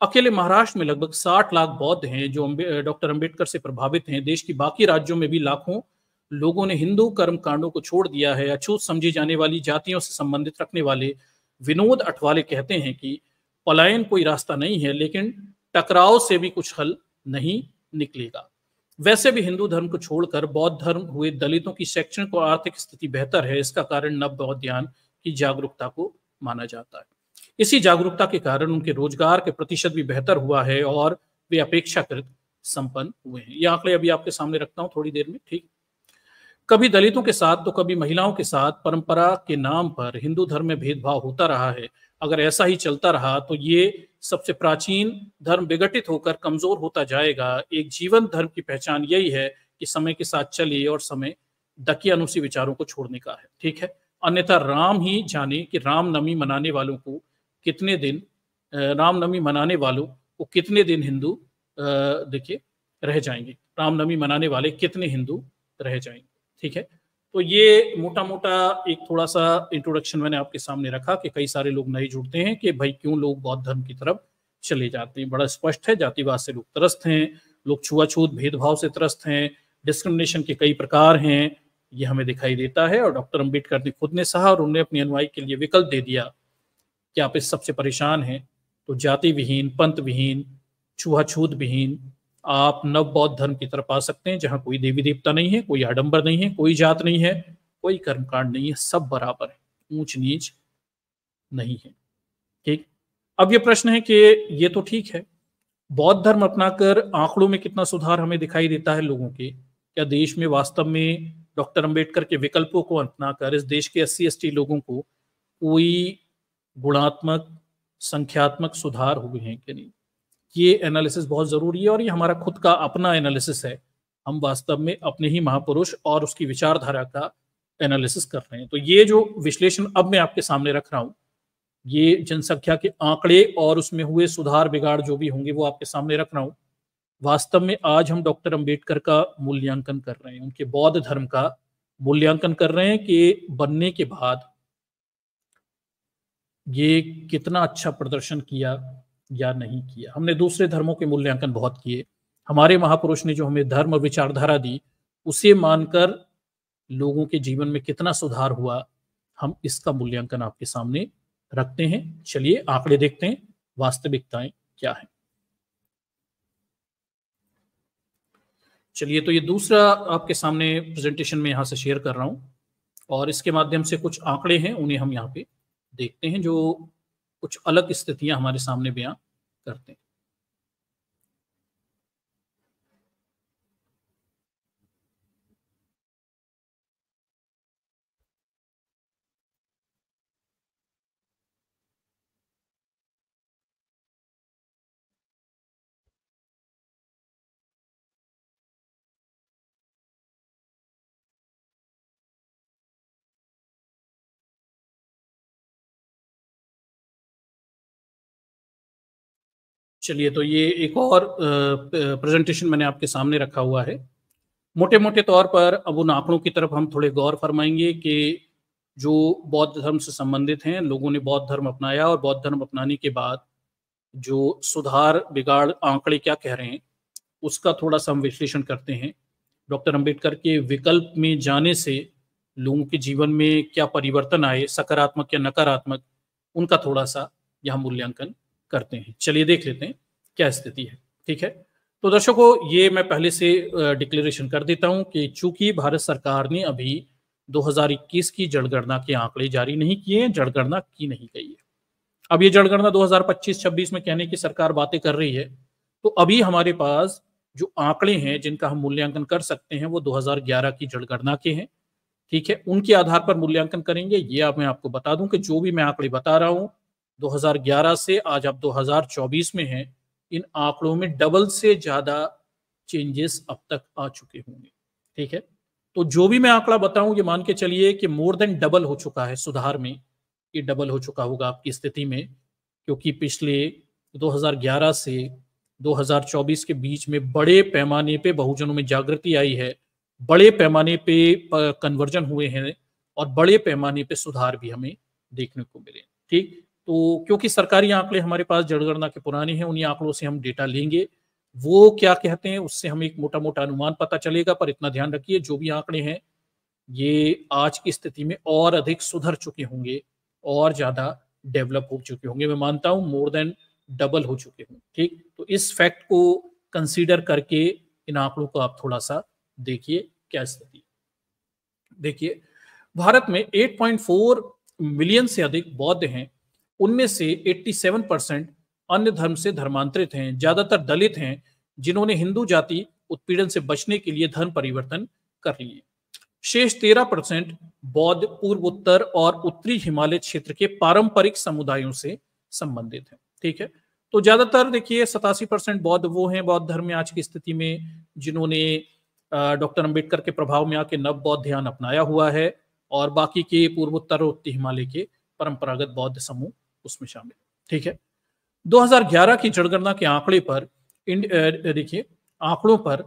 अकेले महाराष्ट्र में लगभग 60 लाख बौद्ध हैं जो डॉक्टर अंबेडकर से प्रभावित हैं। देश की बाकी राज्यों में भी लाखों लोगों ने हिंदू कर्म कांडों को छोड़ दिया है। अछूत समझी जाने वाली जातियों से संबंधित रखने वाले विनोद अठवाले कहते हैं कि पलायन कोई रास्ता नहीं है, लेकिन टकराव से भी कुछ हल नहीं निकलेगा। वैसे भी हिंदू धर्म को छोड़कर बौद्ध धर्म हुए दलितों की शैक्षणिक और आर्थिक स्थिति बेहतर है। इसका कारण नव बौद्ध ज्ञान की जागरूकता को माना जाता है। इसी जागरूकता के कारण उनके रोजगार के प्रतिशत भी बेहतर हुआ है और वे अपेक्षाकृत संपन्न हुए हैं। ये आंकड़े अभी आपके सामने रखता हूं थोड़ी देर में। ठीक, कभी दलितों के साथ तो कभी महिलाओं के साथ परंपरा के नाम पर हिंदू धर्म में भेदभाव होता रहा है। अगर ऐसा ही चलता रहा तो ये सबसे प्राचीन धर्म विघटित होकर कमजोर होता जाएगा। एक जीवन धर्म की पहचान यही है कि समय के साथ चलिए और समय दकियानुसी विचारों को छोड़ने का है। ठीक है, अन्यथा राम ही जाने कि रामनवमी मनाने वालों को कितने दिन हिंदू देखिए रह जाएंगे। रामनवमी मनाने वाले कितने हिंदू रह जाएंगे। ठीक है, तो ये मोटा मोटा एक थोड़ा सा इंट्रोडक्शन मैंने आपके सामने रखा कि कई सारे लोग नहीं जुड़ते हैं कि भाई क्यों लोग बौद्ध धर्म की तरफ चले जाते हैं। बड़ा स्पष्ट है, जातिवाद से लोग त्रस्त हैं, लोग छुआछूत भेदभाव से त्रस्त हैं, डिस्क्रिमिनेशन के कई प्रकार हैं, ये हमें दिखाई देता है। और डॉक्टर अंबेडकर ने खुद ने सहा और उन्होंने अपने अनुयायी के लिए विकल्प दे दिया कि आप इस सबसे परेशान हैं तो जाति विहीन, पंथ विहीन, छुआछूत विहीन आप नव बौद्ध धर्म की तरफ आ सकते हैं, जहां कोई देवी देवता नहीं है, कोई आडंबर नहीं है, कोई जात नहीं है, कोई कर्मकांड नहीं है, सब बराबर है, ऊंच नीच नहीं है। ठीक। अब ये प्रश्न है कि ये तो ठीक है, बौद्ध धर्म अपनाकर आंकड़ों में कितना सुधार हमें दिखाई देता है लोगों के? क्या देश में वास्तव में डॉक्टर अंबेडकर के विकल्पों को अपनाकर इस देश के 80-80 लोगों को कोई गुणात्मक संख्यात्मक सुधार हुए हैं कि नहीं? ये एनालिसिस बहुत जरूरी है, और ये हमारा खुद का अपना एनालिसिस है। हम वास्तव में अपने ही महापुरुष और उसकी विचारधारा का एनालिसिस कर रहे हैं। तो ये जो विश्लेषण अब मैं आपके सामने रख रहा हूं, ये जनसंख्या के आंकड़े और उसमें हुए सुधार बिगाड़ जो भी होंगे वो आपके सामने रख रहा हूं। वास्तव में आज हम डॉक्टर अंबेडकर का मूल्यांकन कर रहे हैं, उनके बौद्ध धर्म का मूल्यांकन कर रहे हैं कि बनने के बाद ये कितना अच्छा प्रदर्शन किया या नहीं किया। हमने दूसरे धर्मों के मूल्यांकन बहुत किए, हमारे महापुरुष ने जो हमें धर्म और विचारधारा दी उसे मानकर लोगों के जीवन में कितना सुधार हुआ, हम इसका मूल्यांकन आपके सामने रखते हैं। चलिए आंकड़े देखते हैं, वास्तविकताएं क्या है। चलिए, तो ये दूसरा आपके सामने प्रेजेंटेशन में यहां से शेयर कर रहा हूं, और इसके माध्यम से कुछ आंकड़े हैं, उन्हें हम यहाँ पे देखते हैं, जो कुछ अलग स्थितियां हमारे सामने बयां करते हैं। चलिए, तो ये एक और प्रेजेंटेशन मैंने आपके सामने रखा हुआ है। मोटे मोटे तौर पर अब उन आंकड़ों की तरफ हम थोड़े गौर फरमाएंगे कि जो बौद्ध धर्म से संबंधित हैं, लोगों ने बौद्ध धर्म अपनाया और बौद्ध धर्म अपनाने के बाद जो सुधार बिगाड़ आंकड़े क्या कह रहे हैं, उसका थोड़ा सा हम विश्लेषण करते हैं। डॉक्टर अंबेडकर के विकल्प में जाने से लोगों के जीवन में क्या परिवर्तन आए, सकारात्मक या नकारात्मक, उनका थोड़ा सा यहाँ मूल्यांकन करते हैं। चलिए देख लेते हैं क्या स्थिति है। ठीक है, तो दर्शकों, ये मैं पहले से डिक्लेरेशन कर देता हूं कि चूंकि भारत सरकार ने अभी 2021 की जनगणना के आंकड़े जारी नहीं किए हैं, जनगणना की नहीं गई है। अब ये जनगणना 2025-26 में कहने की सरकार बातें कर रही है, तो अभी हमारे पास जो आंकड़े हैं जिनका हम मूल्यांकन कर सकते हैं वो 2011 की जनगणना के हैं। ठीक है, उनके आधार पर मूल्यांकन करेंगे। ये अब मैं आपको बता दूं कि जो भी मैं आंकड़े बता रहा हूं 2011 से आज आप 2024 में हैं, इन आंकड़ों में डबल से ज्यादा चेंजेस अब तक आ चुके होंगे। ठीक है, तो जो भी मैं आंकड़ा बताऊं ये मान के चलिए कि मोर देन डबल हो चुका है सुधार में, ये डबल हो चुका होगा आपकी स्थिति में, क्योंकि पिछले 2011 से 2024 के बीच में बड़े पैमाने पे बहुजनों में जागृति आई है, बड़े पैमाने पे कन्वर्जन हुए हैं, और बड़े पैमाने पे सुधार भी हमें देखने को मिले। ठीक, तो क्योंकि सरकारी आंकड़े हमारे पास जनगणना के पुराने हैं, उन्हीं आंकड़ों से हम डेटा लेंगे, वो क्या कहते हैं उससे हमें एक मोटा मोटा अनुमान पता चलेगा। पर इतना ध्यान रखिए, जो भी आंकड़े हैं ये आज की स्थिति में और अधिक सुधर चुके होंगे और ज्यादा डेवलप हो चुके होंगे। मैं मानता हूं मोर देन डबल हो चुके होंगे। ठीक, तो इस फैक्ट को कंसीडर करके इन आंकड़ों को आप थोड़ा सा देखिए क्या स्थिति। देखिए, भारत में 8.4 मिलियन से अधिक बौद्ध हैं, उनमें से 87% अन्य धर्म से धर्मांतरित हैं, ज्यादातर दलित हैं जिन्होंने हिंदू जाति उत्पीड़न से बचने के लिए धर्म परिवर्तन कर लिए। शेष 13% बौद्ध पूर्वोत्तर और उत्तरी हिमालय क्षेत्र के पारंपरिक समुदायों से संबंधित है। ठीक है, तो ज्यादातर देखिए 87% बौद्ध वो हैं बौद्ध धर्म में आज की स्थिति में जिन्होंने डॉक्टर अंबेडकर के प्रभाव में आके नव बौद्ध ध्यान अपनाया हुआ है, और बाकी के पूर्वोत्तर और उत्तरी हिमालय के परंपरागत बौद्ध समूह उसमें शामिल। ठीक है, 2011 की जनगणना के आंकड़े पर देखिए, आंकड़ों पर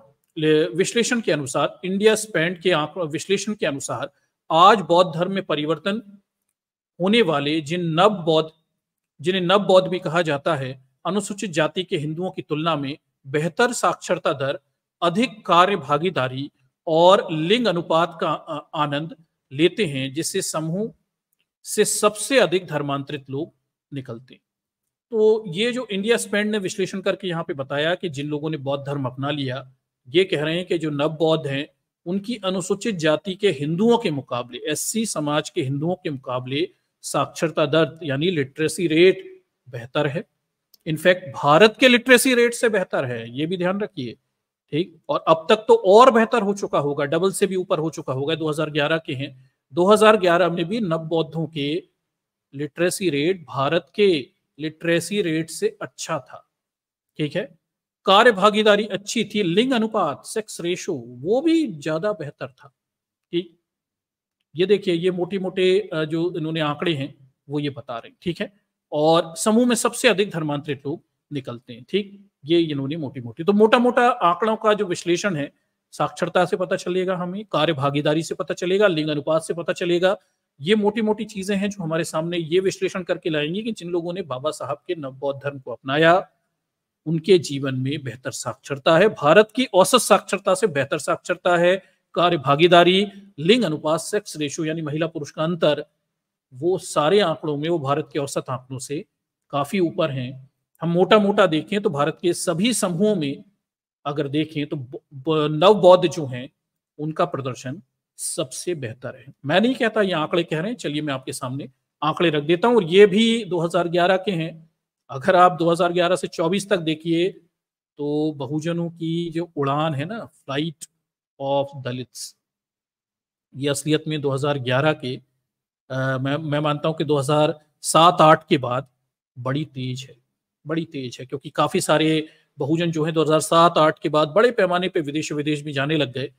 विश्लेषण के अनुसार, इंडिया स्पेंड के विश्लेषण के अनुसार आज बौद्ध धर्म में परिवर्तन होने वाले जिन्हें नव बौद्ध भी कहा जाता है, अनुसूचित जाति के हिंदुओं की तुलना में बेहतर साक्षरता दर, अधिक कार्य भागीदारी और लिंग अनुपात का आनंद लेते हैं, जिससे समूह से सबसे अधिक धर्मांतरित लोग निकलते हैं। तो ये जो इंडिया स्पेंड ने विश्लेषण करके यहाँ पे बताया कि जिन लोगों ने बौद्ध धर्म अपना लिया, ये कह रहे हैं कि जो नव बौद्ध हैं उनकी अनुसूचित जाति के हिंदुओं के मुकाबले, एससी समाज के हिंदुओं के मुकाबले साक्षरता दर यानी लिटरेसी रेट बेहतर है। इनफैक्ट भारत के लिटरेसी रेट से बेहतर है, ये भी ध्यान रखिए। ठीक, और अब तक तो और बेहतर हो चुका होगा, डबल से भी ऊपर हो चुका होगा। 2011 के हैं, 2011 में भी नव बौद्धों के लिटरेसी रेट भारत के लिटरेसी रेट से अच्छा था। ठीक है, कार्य भागीदारी अच्छी थी, लिंग अनुपात सेक्स रेशो वो भी ज्यादा बेहतर था। ठीक, ये देखिए, ये मोटे मोटे जो इन्होंने आंकड़े हैं वो ये बता रहे हैं। ठीक है, और समूह में सबसे अधिक धर्मांतरित लोग निकलते हैं। ठीक, ये इन्होंने मोटी मोटी, तो मोटा मोटा आंकड़ों का जो विश्लेषण है, साक्षरता से पता चलेगा, हमें कार्य भागीदारी से पता चलेगा, लिंग अनुपात से पता चलेगा। ये मोटी मोटी चीजें हैं जो हमारे सामने ये विश्लेषण करके लाएंगी कि जिन लोगों ने बाबा साहब के नवबौद्ध धर्म को अपनाया उनके जीवन में बेहतर साक्षरता है, भारत की औसत साक्षरता से बेहतर साक्षरता है, कार्य भागीदारी, लिंग अनुपात, सेक्स रेशो यानी महिला पुरुष का अंतर, वो सारे आंकड़ों में वो भारत के औसत आंकड़ों से काफी ऊपर हैं। हम मोटा मोटा देखें तो भारत के सभी समूहों में अगर देखें तो नव बौद्ध जो हैं उनका प्रदर्शन सबसे बेहतर है। मैं नहीं कहता, ये आंकड़े कह रहे हैं। चलिए मैं आपके सामने आंकड़े रख देता हूं, और ये भी 2011 के हैं। अगर आप 2011 से 24 तक देखिए तो बहुजनों की जो उड़ान है ना, फ्लाइट ऑफ दलित्स, ये असलियत में 2011 के मैं मानता हूं कि 2007-8 के बाद बड़ी तेज है, बड़ी तेज है, क्योंकि काफी सारे बहुजन जो है 2007-8 के बाद बड़े पैमाने पे विदेश में जाने लग गए।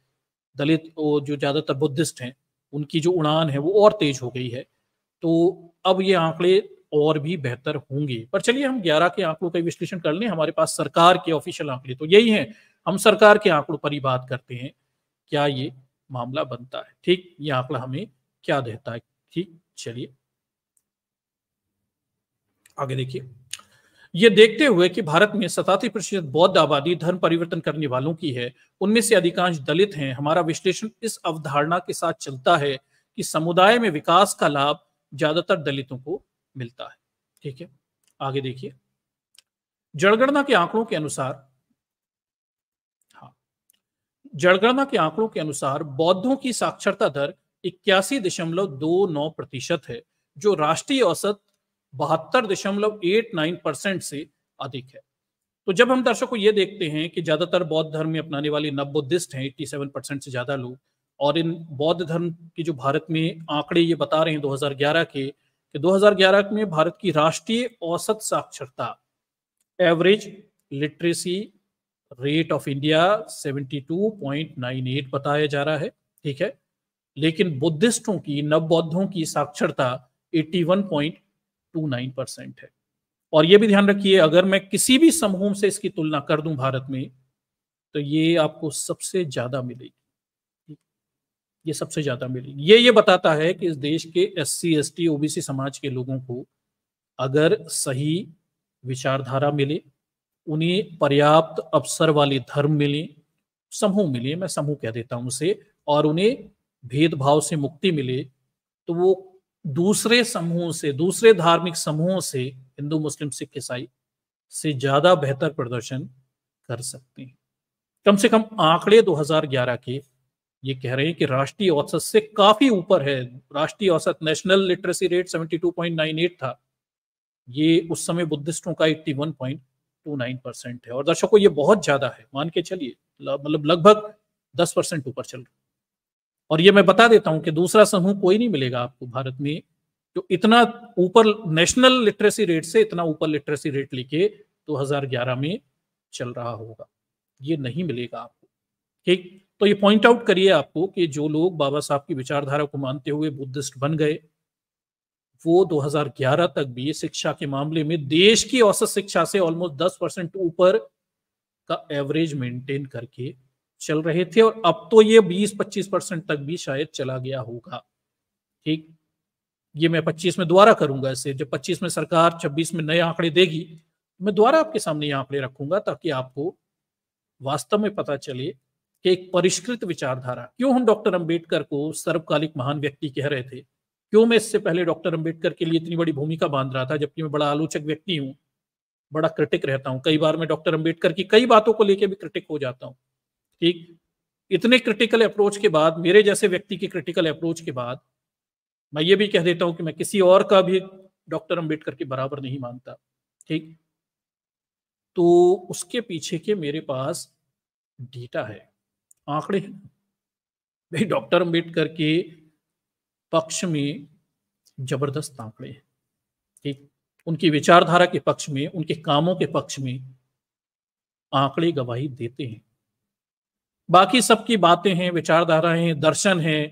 दलित जो ज्यादातर बुद्धिस्ट हैं उनकी जो उड़ान है वो और तेज हो गई है। तो अब ये आंकड़े और भी बेहतर होंगे। पर चलिए हम 11 के आंकड़ों का विश्लेषण कर लें। हमारे पास सरकार के ऑफिशियल आंकड़े तो यही हैं, हम सरकार के आंकड़ों पर ही बात करते हैं, क्या ये मामला बनता है। ठीक, ये आंकड़ा हमें क्या देता है। ठीक, चलिए आगे देखिए। ये देखते हुए कि भारत में 87% बौद्ध आबादी धर्म परिवर्तन करने वालों की है, उनमें से अधिकांश दलित हैं, हमारा विश्लेषण इस अवधारणा के साथ चलता है कि समुदाय में विकास का लाभ ज्यादातर दलितों को मिलता है। ठीक है, आगे देखिए। जनगणना के आंकड़ों के अनुसार, जनगणना के आंकड़ों के अनुसार बौद्धों की साक्षरता दर 81.29% है, जो राष्ट्रीय औसत 72.89% से अधिक है। तो जब हम दर्शकों ये देखते हैं कि ज्यादातर बौद्ध धर्म में अपनाने वाले नव बुद्धिस्ट हैं, 87% से ज्यादा लोग, और इन बौद्ध धर्म की जो भारत में आंकड़े ये बता रहे हैं 2011 के, कि 2011 में भारत की राष्ट्रीय औसत साक्षरता, average literacy rate of India 72.98 बताया जा रहा है। ठीक है, लेकिन बुद्धिस्टों की, नव बौद्धों की साक्षरता 81.29% है। और यह भी ध्यान रखिए, अगर मैं किसी भी समूह से इसकी तुलना कर दूं भारत में, तो ये आपको सबसे ज्यादा मिलेगी, ये सबसे ज्यादा मिलेगी। ये बताता है कि इस देश के SC ST OBC समाज के लोगों को अगर सही विचारधारा मिले, उन्हें पर्याप्त अवसर वाले धर्म मिले, समूह मिले, मैं समूह कह देता हूं उसे, और उन्हें भेदभाव से मुक्ति मिले, तो वो दूसरे समूहों से, दूसरे धार्मिक समूहों से, हिंदू मुस्लिम सिख ईसाई से ज्यादा बेहतर प्रदर्शन कर सकते हैं। कम से कम आंकड़े 2011 के ये कह रहे हैं कि राष्ट्रीय औसत से काफी ऊपर है। राष्ट्रीय औसत नेशनल लिटरेसी रेट 72.98 था, ये उस समय बुद्धिस्टों का 81.29% है। और दर्शकों ये बहुत ज्यादा है, मान के चलिए, मतलब लगभग 10% ऊपर चल रहा है। और ये मैं बता देता हूं कि दूसरा समूह कोई नहीं मिलेगा आपको भारत में जो इतना ऊपर नेशनल लिटरेसी रेट से इतना ऊपर लिटरेसी रेट लेके 2011 में चल रहा होगा, ये नहीं मिलेगा आपको। ठीक, तो ये पॉइंट आउट करिए आपको कि जो लोग बाबा साहब की विचारधारा को मानते हुए बुद्धिस्ट बन गए, वो 2011 तक भी शिक्षा के मामले में देश की औसत शिक्षा से ऑलमोस्ट 10% ऊपर का एवरेज मेंटेन करके चल रहे थे, और अब तो ये 20-25% तक भी शायद चला गया होगा। ठीक, ये मैं 25 में दोबारा करूंगा इसे, जब 25 में सरकार 26 में नए आंकड़े देगी, मैं दोबारा आपके सामने ये आंकड़े रखूंगा, ताकि आपको वास्तव में पता चले कि एक परिष्कृत विचारधारा, क्यों हम डॉक्टर अंबेडकर को सर्वकालिक महान व्यक्ति कह रहे थे, क्यों मैं इससे पहले डॉक्टर अंबेडकर के लिए इतनी बड़ी भूमिका बांध रहा था, जबकि मैं बड़ा आलोचक व्यक्ति हूं, बड़ा क्रिटिक रहता हूं। कई बार मैं डॉक्टर अंबेडकर की कई बातों को लेकर भी क्रिटिक हो जाता हूं। ठीक, इतने क्रिटिकल अप्रोच के बाद, मेरे जैसे व्यक्ति की क्रिटिकल अप्रोच के बाद, मैं ये भी कह देता हूं कि मैं किसी और का भी डॉक्टर अंबेडकर के बराबर नहीं मानता। ठीक, तो उसके पीछे के मेरे पास डेटा है, आंकड़े हैं। भाई डॉक्टर अंबेडकर के पक्ष में जबरदस्त आंकड़े हैं। ठीक, उनकी विचारधारा के पक्ष में, उनके कामों के पक्ष में आंकड़े गवाही देते हैं। बाकी सबकी बातें हैं, विचारधाराएं हैं, दर्शन है,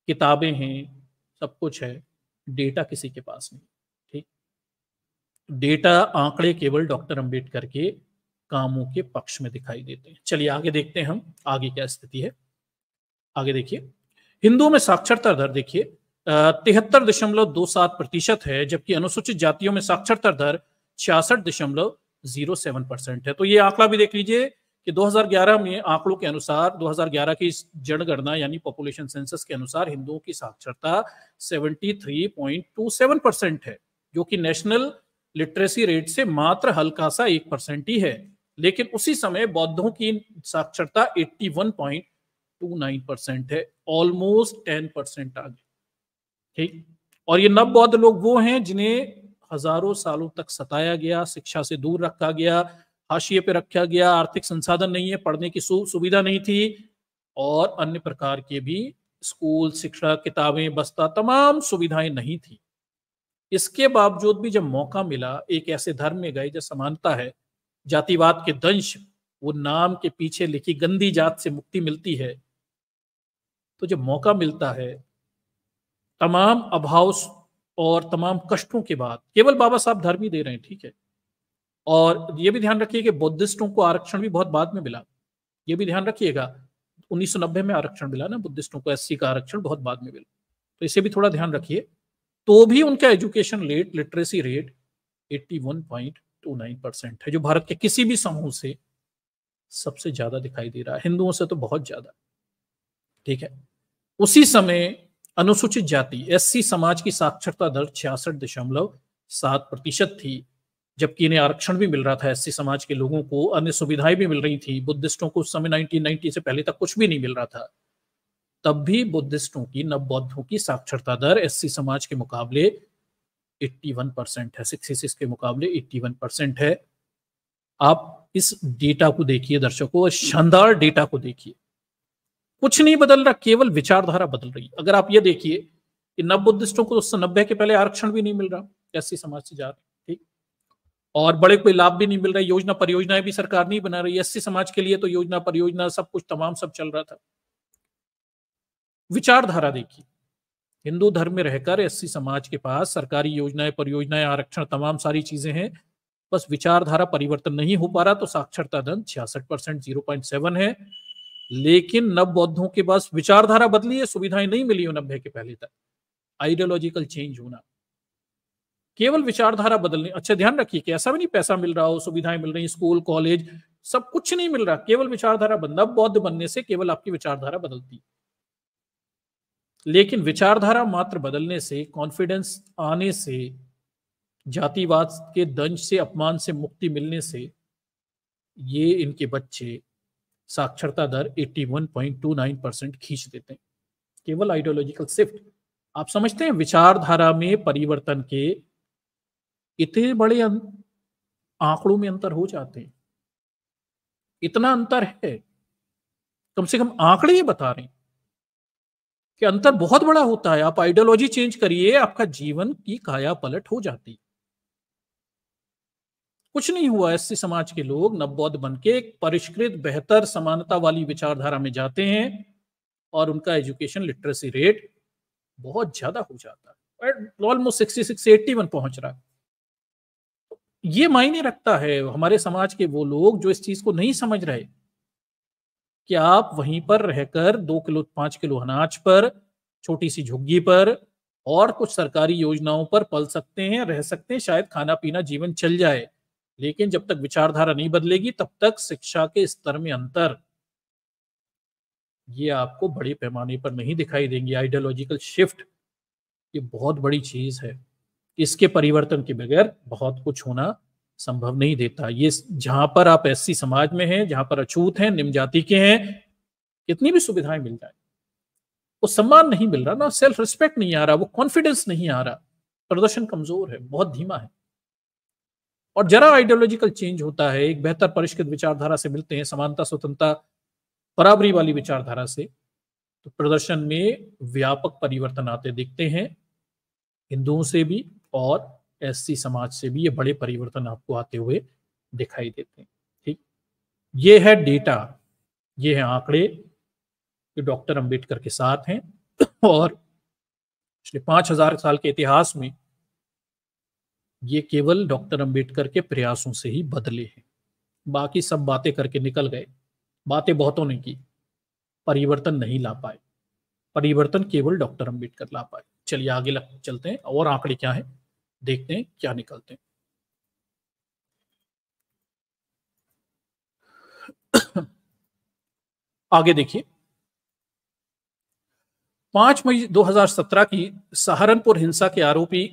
किताबें हैं, सब कुछ है, डेटा किसी के पास नहीं। ठीक, डेटा, आंकड़े केवल डॉक्टर अंबेडकर के कामों के पक्ष में दिखाई देते हैं। चलिए आगे देखते हैं हम, आगे क्या स्थिति है। आगे देखिए, हिंदुओं में साक्षरता दर देखिए 73.27% है, जबकि अनुसूचित जातियों में साक्षरता दर 66.07% है। तो ये आंकड़ा भी देख लीजिए कि 2011 में आंकड़ों के अनुसार, 2011 की जनगणना यानी पॉपुलेशन सेंसस के अनुसार हिंदुओं की साक्षरता 73.27% है, जो कि नेशनल लिटरेसी रेट से मात्र हल्का सा 1% ही है। लेकिन उसी समय बौद्धों की साक्षरता 81.29% है, ऑलमोस्ट 10% आगे। ठीक, और ये नव बौद्ध लोग वो हैं जिन्हें हजारों सालों तक सताया गया, शिक्षा से दूर रखा गया, हाशिए पे रखा गया, आर्थिक संसाधन नहीं है, पढ़ने की सुविधा नहीं थी, और अन्य प्रकार के भी स्कूल, शिक्षा, किताबें, बस्ता, तमाम सुविधाएं नहीं थी। इसके बावजूद भी जब मौका मिला, एक ऐसे धर्म में गए जो समानता है, जातिवाद के दंश, वो नाम के पीछे लिखी गंदी जात से मुक्ति मिलती है, तो जब मौका मिलता है, तमाम अभाव और तमाम कष्टों के बाद, केवल बाबा साहब धर्म ही दे रहे हैं, ठीक है। और ये भी ध्यान रखिए कि बुद्धिस्टों को आरक्षण भी बहुत बाद में मिला, ये भी ध्यान रखिएगा। 1990 में आरक्षण मिला ना बुद्धिस्टों को, एससी का आरक्षण बहुत बाद में मिला, तो इसे भी थोड़ा ध्यान रखिए। तो भी उनका एजुकेशन रेट, लिटरेसी रेट 81.29% है, जो भारत के किसी भी समूह से सबसे ज्यादा दिखाई दे रहा है, हिंदुओं से तो बहुत ज्यादा। ठीक है, उसी समय अनुसूचित जाति, एससी समाज की साक्षरता दर 66.7% थी, जबकि इन्हें आरक्षण भी मिल रहा था। एससी समाज के लोगों को अन्य सुविधाएं भी मिल रही थी। बुद्धिस्टों को उस समय 1990 से पहले तक कुछ भी नहीं मिल रहा था। तब भी बुद्धिस्टों की, नव बौद्धों की साक्षरता दर एससी समाज के मुकाबले 81% है, 66 के मुकाबले 81% है। आप इस डेटा को देखिए दर्शकों, शानदार डेटा को देखिए, कुछ नहीं बदल रहा, केवल विचारधारा बदल रही। अगर आप ये देखिए कि नव बुद्धिस्टों को 1990 के पहले आरक्षण भी नहीं मिल रहा, एससी समाज से जा रहे, ठीक, और बड़े कोई लाभ भी नहीं मिल रहा, योजना परियोजनाएं भी सरकार नहीं बना रही। एससी समाज के लिए तो योजना परियोजना सब कुछ तमाम सब चल रहा था। विचारधारा देखिए, हिंदू धर्म में रहकर एससी समाज के पास सरकारी योजनाएं, परियोजनाएं, आरक्षण, तमाम सारी चीजें हैं, बस विचारधारा परिवर्तन नहीं हो पा रहा। तो साक्षरता दर 66%, 0.7 है। लेकिन नव बौद्धों के पास विचारधारा बदली है, सुविधाएं नहीं मिली 90 के पहले तक। आइडियोलॉजिकल चेंज होना, केवल विचारधारा बदलनी। अच्छा ध्यान रखिए कि ऐसा भी नहीं पैसा मिल रहा हो, सुविधाएं मिल रही, स्कूल, कॉलेज, सब कुछ नहीं मिल रहा, केवल विचारधारा बदल। नव बौद्ध बनने से केवल आपकी विचारधारा बदलती, लेकिन विचारधारा मात्र बदलने से, कॉन्फिडेंस आने से, जातिवाद के दंश से, अपमान से मुक्ति मिलने से, ये इनके बच्चे साक्षरता दर 81.29% खींच देते हैं। केवल आइडियोलॉजिकल शिफ्ट। आप समझते हैं विचारधारा में परिवर्तन के इतने बड़े आंकड़ों में अंतर हो जाते हैं। इतना अंतर है, कम से कम आंकड़े ये बता रहे हैं कि अंतर बहुत बड़ा होता है। आप आइडियोलॉजी चेंज करिए, आपका जीवन की काया पलट हो जाती। कुछ नहीं हुआ, एससी समाज के लोग नवबौद्ध बन के एक परिष्कृत, बेहतर, समानता वाली विचारधारा में जाते हैं और उनका एजुकेशन लिटरेसी रेट बहुत ज्यादा हो जाता है, ऑलमोस्ट 66 से 81 पहुंच रहा है। ये मायने रखता है हमारे समाज के वो लोग जो इस चीज को नहीं समझ रहे कि आप वहीं पर रहकर 2 किलो 5 किलो अनाज पर, छोटी सी झुग्गी पर और कुछ सरकारी योजनाओं पर पल सकते हैं, रह सकते हैं, शायद खाना पीना जीवन चल जाए। लेकिन जब तक विचारधारा नहीं बदलेगी तब तक शिक्षा के स्तर में अंतर ये आपको बड़े पैमाने पर नहीं दिखाई देंगे। आइडियोलॉजिकल शिफ्ट ये बहुत बड़ी चीज है, इसके परिवर्तन के बगैर बहुत कुछ होना संभव नहीं देता। ये जहां पर आप एससी समाज में हैं, जहां पर अछूत हैं, निम्न जाति के हैं, कितनी भी सुविधाएं मिल जाए, वो सम्मान नहीं मिल रहा ना, सेल्फ रिस्पेक्ट नहीं आ रहा, वो कॉन्फिडेंस नहीं आ रहा, प्रदर्शन कमजोर है, बहुत धीमा है। और जरा आइडियोलॉजिकल चेंज होता है, एक बेहतर परिष्कृत विचारधारा से मिलते हैं, समानता, स्वतंत्रता, बराबरी वाली विचारधारा से, तो प्रदर्शन में व्यापक परिवर्तन आते दिखते हैं। हिंदुओं से भी और एससी समाज से भी ये बड़े परिवर्तन आपको आते हुए दिखाई देते हैं। ठीक, ये है डेटा, ये है आंकड़े जो डॉक्टर अंबेडकर के साथ हैं और पिछले 5000 साल के इतिहास में ये केवल डॉक्टर अंबेडकर के प्रयासों से ही बदले हैं। बाकी सब बातें करके निकल गए, बातें बहुतों ने की, परिवर्तन नहीं ला पाए, परिवर्तन केवल डॉक्टर अंबेडकर ला पाए। चलिए आगे चलते हैं और आंकड़े क्या है देखते हैं, क्या निकलते हैं। आगे देखिए, 5 मई 2017 की सहारनपुर हिंसा के आरोपी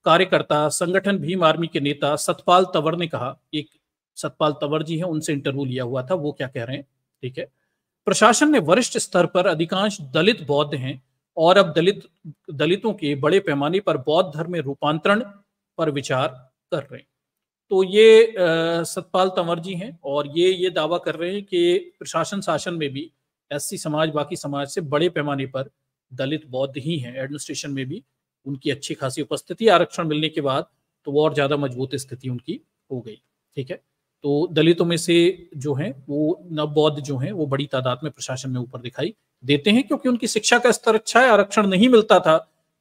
कार्यकर्ता संगठन भीम आर्मी के नेता सतपाल तंवर ने कहा, एक सतपाल तंवर जी हैं, उनसे इंटरव्यू लिया हुआ था, वो क्या कह रहे हैं, ठीक है। प्रशासन ने वरिष्ठ स्तर पर अधिकांश दलित बौद्ध हैं और अब दलितों के बड़े पैमाने पर बौद्ध धर्म में रूपांतरण पर विचार कर रहे हैं। तो ये सतपाल तंवर जी हैं और ये दावा कर रहे हैं कि प्रशासन शासन में भी एससी समाज बाकी समाज से बड़े पैमाने पर दलित बौद्ध ही हैं। एडमिनिस्ट्रेशन में भी उनकी अच्छी खासी उपस्थिति, आरक्षण मिलने के बाद तो वो और ज्यादा मजबूत स्थिति उनकी हो गई। ठीक है, तो दलितों में से जो हैं वो नव बौद्ध जो हैं वो बड़ी तादाद में प्रशासन में ऊपर दिखाई देते हैं, क्योंकि उनकी शिक्षा का स्तर अच्छा है, आरक्षण नहीं मिलता था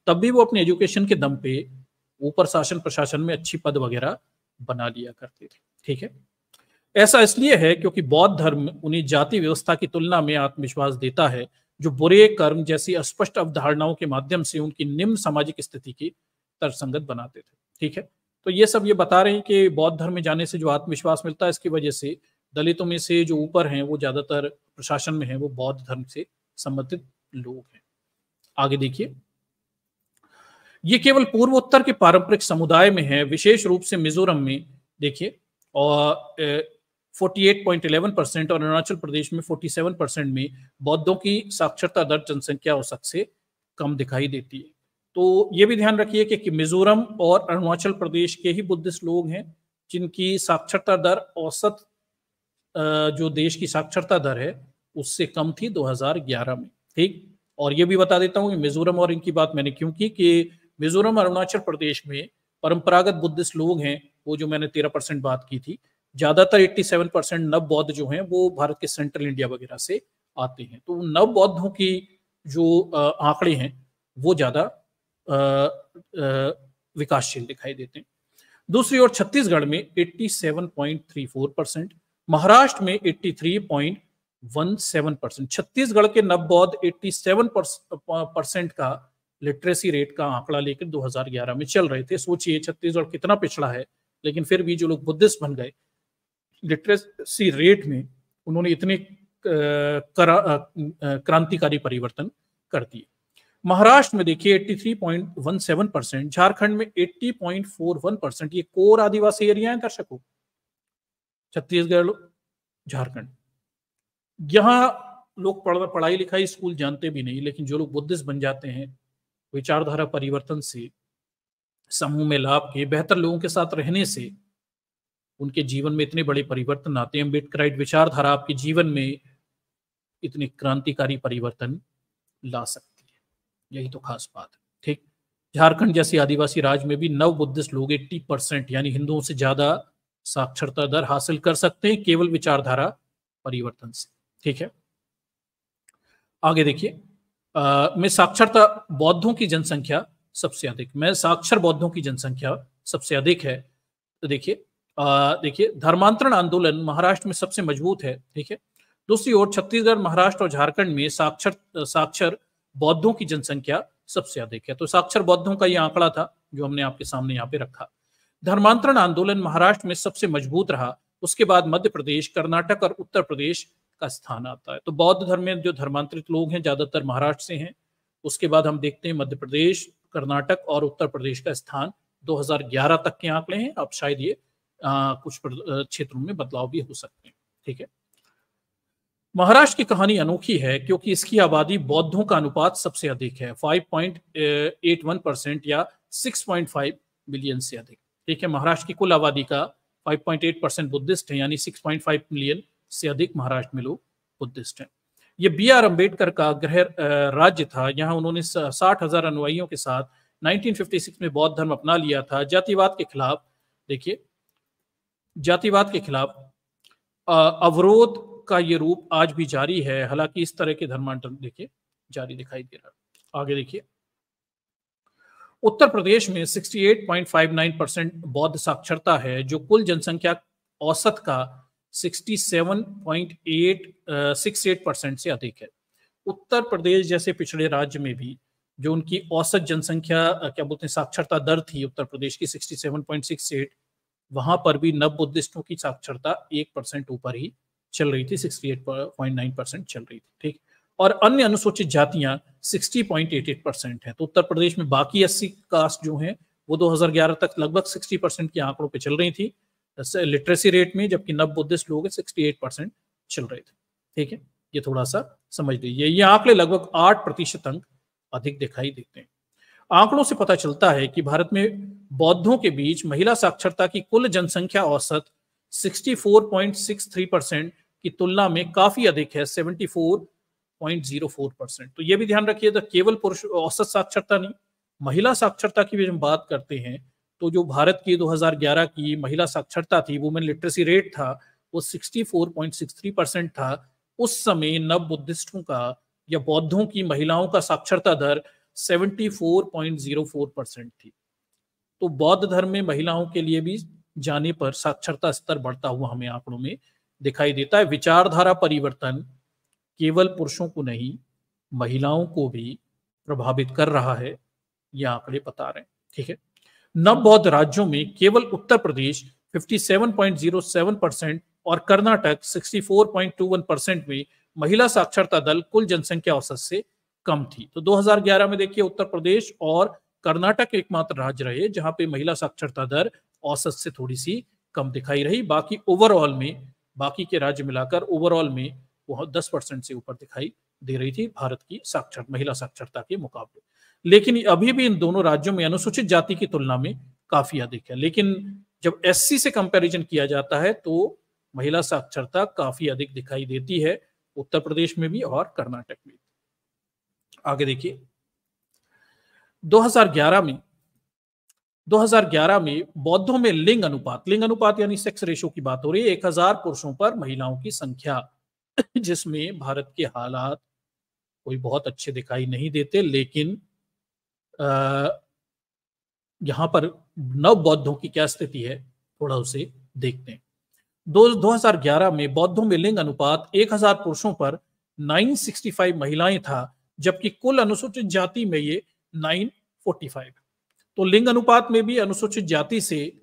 तब भी वो अपने एजुकेशन के दम पे ऊपर शासन प्रशासन में अच्छी पद वगैरह बना लिया करते थे। ठीक है, ऐसा इसलिए है क्योंकि बौद्ध धर्म उन्हें जाति व्यवस्था की तुलना में आत्मविश्वास देता है, जो बुरे कर्म जैसी अस्पष्ट अवधारणाओं के माध्यम से उनकी निम्न सामाजिक स्थिति की तर्कसंगत बनाते थे। ठीक है, तो ये सब ये बता रहे हैं कि बौद्ध धर्म में जाने से जो आत्मविश्वास मिलता है, इसकी वजह से दलितों में से जो ऊपर हैं वो ज्यादातर प्रशासन में है, वो बौद्ध धर्म से संबंधित लोग हैं। आगे देखिए, ये केवल पूर्वोत्तर के पारंपरिक समुदाय में है, विशेष रूप से मिजोरम में देखिए और 48.11% और अरुणाचल प्रदेश में 47% में बौद्धों की साक्षरता दर जनसंख्या औसत से कम दिखाई देती है। तो ये भी ध्यान रखिए कि मिजोरम और अरुणाचल प्रदेश के ही बुद्धिस्ट लोग हैं जिनकी साक्षरता दर औसत जो देश की साक्षरता दर है उससे कम थी 2011 में। ठीक, और ये भी बता देता हूँ कि मिजोरम और इनकी बात मैंने क्यों की कि मिजोरम अरुणाचल प्रदेश में परंपरागत बुद्धिस्ट लोग हैं, वो जो मैंने 13% बात की थी, ज्यादातर 87% नव बौद्ध जो हैं वो भारत के सेंट्रल इंडिया वगैरह से आते हैं। तो नव बौद्धों की जो आंकड़े हैं वो ज्यादा विकासशील दिखाई देते हैं। दूसरी ओर छत्तीसगढ़ में 87.34%, महाराष्ट्र में 83.17%। छत्तीसगढ़ के नव बौद्ध 87% का लिटरेसी रेट का आंकड़ा लेकर 2011 में चल रहे थे। सोचिए छत्तीसगढ़ कितना पिछड़ा है, लेकिन फिर भी जो लोग बुद्धिस्ट बन गए, लिटरेसी रेट में उन्होंने इतने क्रांतिकारी परिवर्तन कर दिए। महाराष्ट्र में देखिए 83.17%, झारखंड में 80.41%। ये कोर आदिवासी एरिया है दर्शकों, छत्तीसगढ़, झारखंड। यहां लोग पढ़ाई लिखाई स्कूल जानते भी नहीं, लेकिन जो लोग बुद्धिस्ट बन जाते हैं विचारधारा परिवर्तन से, समूह में लाभ के, बेहतर लोगों के साथ रहने से उनके जीवन में इतने बड़े परिवर्तन आते हैं। अम्बेडकराइट विचारधारा आपके जीवन में इतने क्रांतिकारी परिवर्तन ला सकती है, यही तो खास बात है। ठीक, झारखंड जैसी आदिवासी राज्य में भी नव बुद्धिस्ट लोग 80% यानी हिंदुओं से ज्यादा साक्षरता दर हासिल कर सकते हैं केवल विचारधारा परिवर्तन से। ठीक है, आगे देखिए, में साक्षरता बौद्धों की जनसंख्या सबसे अधिक, में साक्षर बौद्धों की जनसंख्या सबसे अधिक है। तो देखिए धर्मांतरण आंदोलन महाराष्ट्र में सबसे मजबूत है। ठीक है, दूसरी ओर छत्तीसगढ़, महाराष्ट्र और झारखंड में साक्षर बौद्धों की जनसंख्या सबसे अधिक है। तो साक्षर बौद्धों का यह आंकड़ा था जो हमने आपके सामने यहाँ पे रखा। धर्मांतरण आंदोलन महाराष्ट्र में सबसे मजबूत रहा, उसके बाद मध्य प्रदेश, कर्नाटक और उत्तर प्रदेश का स्थान आता है। तो बौद्ध धर्म में जो धर्मांतरित लोग हैं ज्यादातर महाराष्ट्र से हैं, उसके बाद हम देखते हैं मध्य प्रदेश, कर्नाटक और उत्तर प्रदेश का स्थान। 2011 तक के आंकड़े हैं, अब शायद ये कुछ क्षेत्रों में बदलाव भी हो सकते हैं। ठीक है, महाराष्ट्र की कहानी अनोखी है क्योंकि इसकी आबादी बौद्धों का अनुपात सबसे अधिक है, 5.81% या 6.5 मिलियन से अधिक। ठीक है, महाराष्ट्र की कुल आबादी का 5.8% बुद्धिस्ट है, यानी 6.5 मिलियन से अधिक महाराष्ट्र में लोग बुद्धिस्ट हैं। ये B.R. अम्बेडकर का गृह राज्य था। यहाँ उन्होंने 60,000 अनुयायियों के साथ 1956 में बौद्ध धर्म अपना लिया था। जातिवाद के खिलाफ, देखिए, जातिवाद के खिलाफ अवरोध का ये रूप आज भी जारी है। हालांकि इस तरह के धर्मांतरण देखिए जारी दिखाई दे रहा है। आगे देखिए, उत्तर प्रदेश में 68.59% बौद्ध साक्षरता है, जो कुल जनसंख्या औसत का 67.68% से अधिक है। उत्तर प्रदेश जैसे पिछड़े राज्य में भी जो उनकी औसत जनसंख्या क्या बोलते हैं साक्षरता दर थी उत्तर प्रदेश की 67.68, वहां पर भी नव बुद्धिस्टों की साक्षरता 1% ऊपर ही चल रही थी, 68.9% चल रही थी। ठीक, और अन्य अनुसूचित जातियां 60.88% है। तो उत्तर प्रदेश में बाकी 80 कास्ट जो हैं वो 2011 तक लगभग 60% के आंकड़ों पे चल रही थी लिटरेसी रेट में, जबकि नव बुद्धिस्ट लोग 68% चल रहे थे। ठीक है, ये थोड़ा सा समझ लीजिए। ये आंकड़े लगभग 8% अंक अधिक दिखाई देते हैं। आंकड़ों से पता चलता है कि भारत में बौद्धों के बीच महिला साक्षरता की कुल जनसंख्या औसत 64.63% की तुलना में काफी अधिक है, 74.04%। तो ये भी ध्यान रखिए, तो केवल पुरुष औसत साक्षरता नहीं, महिला साक्षरता की भी हम बात करते हैं तो जो भारत की 2011 की महिला साक्षरता थी, वुमेन लिटरेसी रेट था, वो 64.63% था। उस समय नव बुद्धिस्टों का या बौद्धों की महिलाओं का साक्षरता दर 74.04% थी। तो बौद्ध धर्म में महिलाओं के लिए भी जाने पर साक्षरता स्तर बढ़ता हुआ हमें आंकड़ों में दिखाई देता है। विचारधारा परिवर्तन केवल पुरुषों को नहीं, महिलाओं को भी प्रभावित कर रहा है, ये आंकड़े बता रहे हैं। ठीक है, नव बौद्ध राज्यों में केवल उत्तर प्रदेश 57.07% और कर्नाटक 64.21% में महिला साक्षरता दर कुल जनसंख्या औसत से कम थी। तो 2011 में देखिए उत्तर प्रदेश और कर्नाटक एकमात्र राज्य रहे जहां पे महिला साक्षरता दर औसत से थोड़ी सी कम दिखाई रही। बाकी ओवरऑल में, बाकी के राज्य मिलाकर ओवरऑल में वो 10% से ऊपर दिखाई दे रही थी भारत की महिला साक्षरता के मुकाबले। लेकिन अभी भी इन दोनों राज्यों में अनुसूचित जाति की तुलना में काफी अधिक है। लेकिन जब SC से कंपैरिजन किया जाता है तो महिला साक्षरता काफी अधिक दिखाई देती है, उत्तर प्रदेश में भी और कर्नाटक में। आगे देखिए, 2011 में बौद्धों में लिंग अनुपात यानी सेक्स रेशो की बात हो रही है, 1000 पुरुषों पर महिलाओं की संख्या, जिसमें भारत के हालात कोई बहुत अच्छे दिखाई नहीं देते। लेकिन यहां पर नव बौद्धों की क्या स्थिति है थोड़ा उसे देखते हैं। 2011 में बौद्धों में लिंग अनुपात 1000 पुरुषों पर 965 महिलाएं था, जबकि कुल अनुसूचित जाति में ये 945। तो लिंग अनुपात में भी अनुसूचित जाति से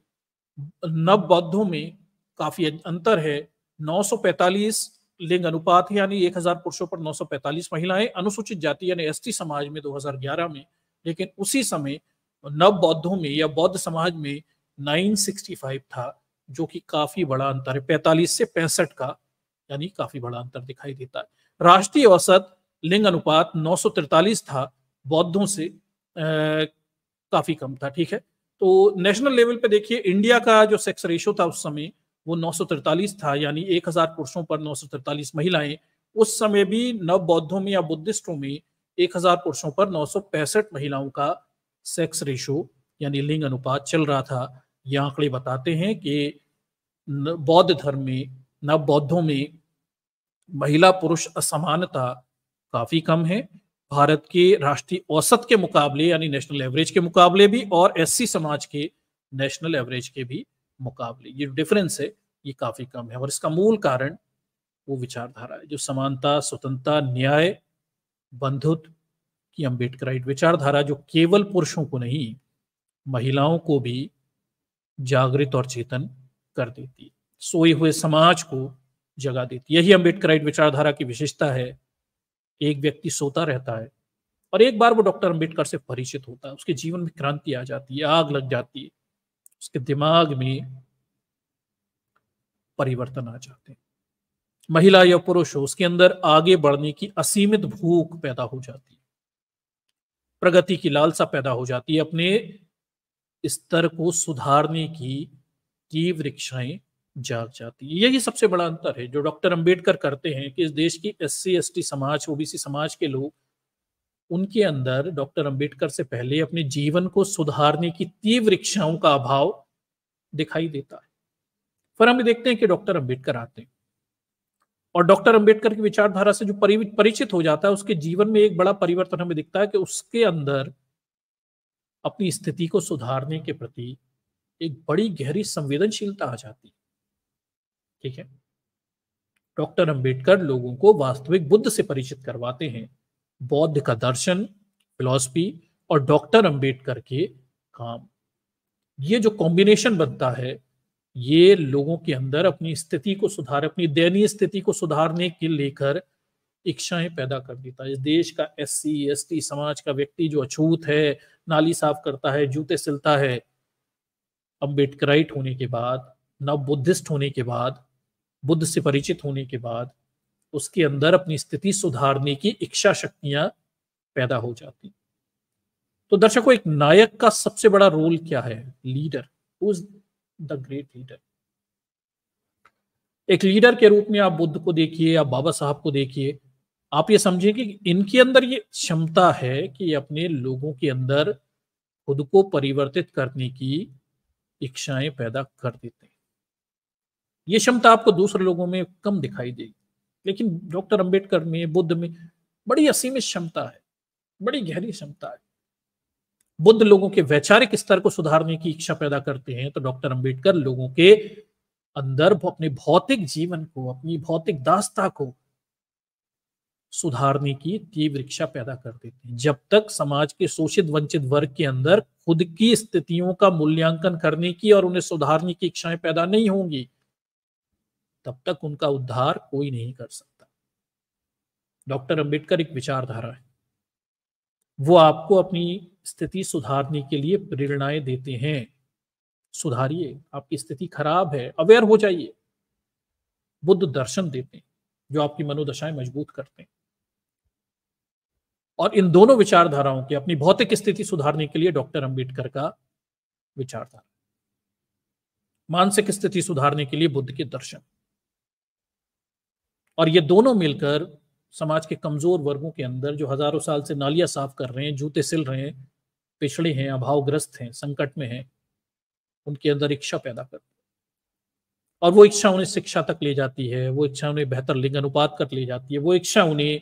नव बौद्धों में काफी अंतर है। 945 लिंग अनुपात है, यानी 1000 पुरुषों पर 945 महिलाएं अनुसूचित जाति यानी ST समाज में 2011 में। लेकिन उसी समय नव बौद्धों में या बौद्ध समाज में 965 था, जो कि काफी बड़ा अंतर है, 45 से 65 का, यानी काफी बड़ा अंतर दिखाई देता है। राष्ट्रीय औसत लिंग अनुपात 943 था, बौद्धों से काफी कम था। ठीक है, तो नेशनल लेवल पे देखिए इंडिया का जो सेक्स रेशो था उस समय वो 943 था, यानी 1000 पुरुषों पर 943 महिलाएं। उस समय भी नव बौद्धों में या बुद्धिस्टों में 1000 पुरुषों पर 965 महिलाओं का सेक्स रेशो यानी लिंग अनुपात चल रहा था। ये आंकड़े बताते हैं कि बौद्ध धर्म में, नव बौद्धों में महिला पुरुष असमानता काफी कम है, भारत के राष्ट्रीय औसत के मुकाबले यानी नेशनल एवरेज के मुकाबले भी, और SC समाज के नेशनल एवरेज के भी मुकाबले ये डिफरेंस है ये काफी कम है। और इसका मूल कारण वो विचारधारा है, जो समानता, स्वतंत्रता, न्याय, बंधुत्व की अम्बेडकराइट विचारधारा, जो केवल पुरुषों को नहीं महिलाओं को भी जागृत और चेतन कर देती है, सोए हुए समाज को जगा देती है। यही अम्बेडकराइट विचारधारा की विशेषता है। एक व्यक्ति सोता रहता है और एक बार वो डॉक्टर अम्बेडकर से परिचित होता है, उसके जीवन में क्रांति आ जाती है, आग लग जाती है, उसके दिमाग में परिवर्तन आ जाते हैं। महिला या पुरुष हो, उसके अंदर आगे बढ़ने की असीमित भूख पैदा हो जाती है, प्रगति की लालसा पैदा हो जाती है, अपने स्तर को सुधारने की तीव्र इच्छाएं जाग जाती है। यही सबसे बड़ा अंतर है जो डॉक्टर अंबेडकर करते हैं कि इस देश की एससी एसटी समाज, ओबीसी समाज के लोग, उनके अंदर डॉक्टर अंबेडकर से पहले अपने जीवन को सुधारने की तीव्र इच्छाओं का अभाव दिखाई देता है। फिर हम देखते हैं कि डॉक्टर अंबेडकर आते हैं और डॉक्टर अंबेडकर की विचारधारा से जो परिचित हो जाता है, उसके जीवन में एक बड़ा परिवर्तन हमें दिखता है कि उसके अंदर अपनी स्थिति को सुधारने के प्रति एक बड़ी गहरी संवेदनशीलता आ जाती है। ठीक है, डॉक्टर अंबेडकर लोगों को वास्तविक बुद्ध से परिचित करवाते हैं। बौद्ध का दर्शन, फिलॉसफी और डॉक्टर अंबेडकर के काम, ये जो कॉम्बिनेशन बनता है, ये लोगों के अंदर अपनी स्थिति को सुधार, अपनी दयनीय स्थिति को सुधारने के लेकर इच्छाएं पैदा कर देता है। इस देश का एससी एसटी समाज का व्यक्ति जो अछूत है, नाली साफ करता है, जूते सिलता है, अंबेडकराइट होने के बाद, नव बुद्धिस्ट होने के बाद, बुद्ध से परिचित होने के बाद, उसके अंदर अपनी स्थिति सुधारने की इच्छा शक्तियां पैदा हो जाती। तो दर्शकों, एक नायक का सबसे बड़ा रोल क्या है? Leader. Who is the great leader? एक लीडर के रूप में आप बुद्ध को देखिए, आप बाबा साहब को देखिए, आप ये समझिए कि इनके अंदर ये क्षमता है कि अपने लोगों के अंदर खुद को परिवर्तित करने की इच्छाएं पैदा कर देते हैं। ये क्षमता आपको दूसरे लोगों में कम दिखाई देगी, लेकिन डॉक्टर अंबेडकर में, बुद्ध में बड़ी असीमित क्षमता है, बड़ी गहरी क्षमता है। बुद्ध लोगों के वैचारिक स्तर को सुधारने की इच्छा पैदा करते हैं, तो डॉक्टर अंबेडकर लोगों के अंदर अपने भौतिक जीवन को, अपनी भौतिक दास्ता को सुधारने की तीव्र इच्छा पैदा कर देते हैं। जब तक समाज के शोषित वंचित वर्ग के अंदर खुद की स्थितियों का मूल्यांकन करने की और उन्हें सुधारने की इच्छाएं पैदा नहीं होंगी, तब तक उनका उद्धार कोई नहीं कर सकता। डॉक्टर अंबेडकर एक विचारधारा है, वो आपको अपनी स्थिति सुधारने के लिए प्रेरणाएं देते हैं। सुधारिए, आपकी स्थिति खराब है, अवेयर हो जाइए। बुद्ध दर्शन देते हैं जो आपकी मनोदशाएं मजबूत करते हैं। और इन दोनों विचारधाराओं की अपनी भौतिक स्थिति सुधारने के लिए डॉक्टर अंबेडकर का विचारधारा, मानसिक स्थिति सुधारने के लिए बुद्ध के दर्शन, और ये दोनों मिलकर समाज के कमजोर वर्गों के अंदर जो हजारों साल से नालियां साफ कर रहे हैं, जूते सिल रहे हैं, पिछड़े हैं, अभावग्रस्त हैं, संकट में हैं, उनके अंदर इच्छा पैदा करती है। और वो इच्छा उन्हें शिक्षा तक ले जाती है, वो इच्छा उन्हें बेहतर लिंग अनुपात तक ले जाती है, वो इच्छा उन्हें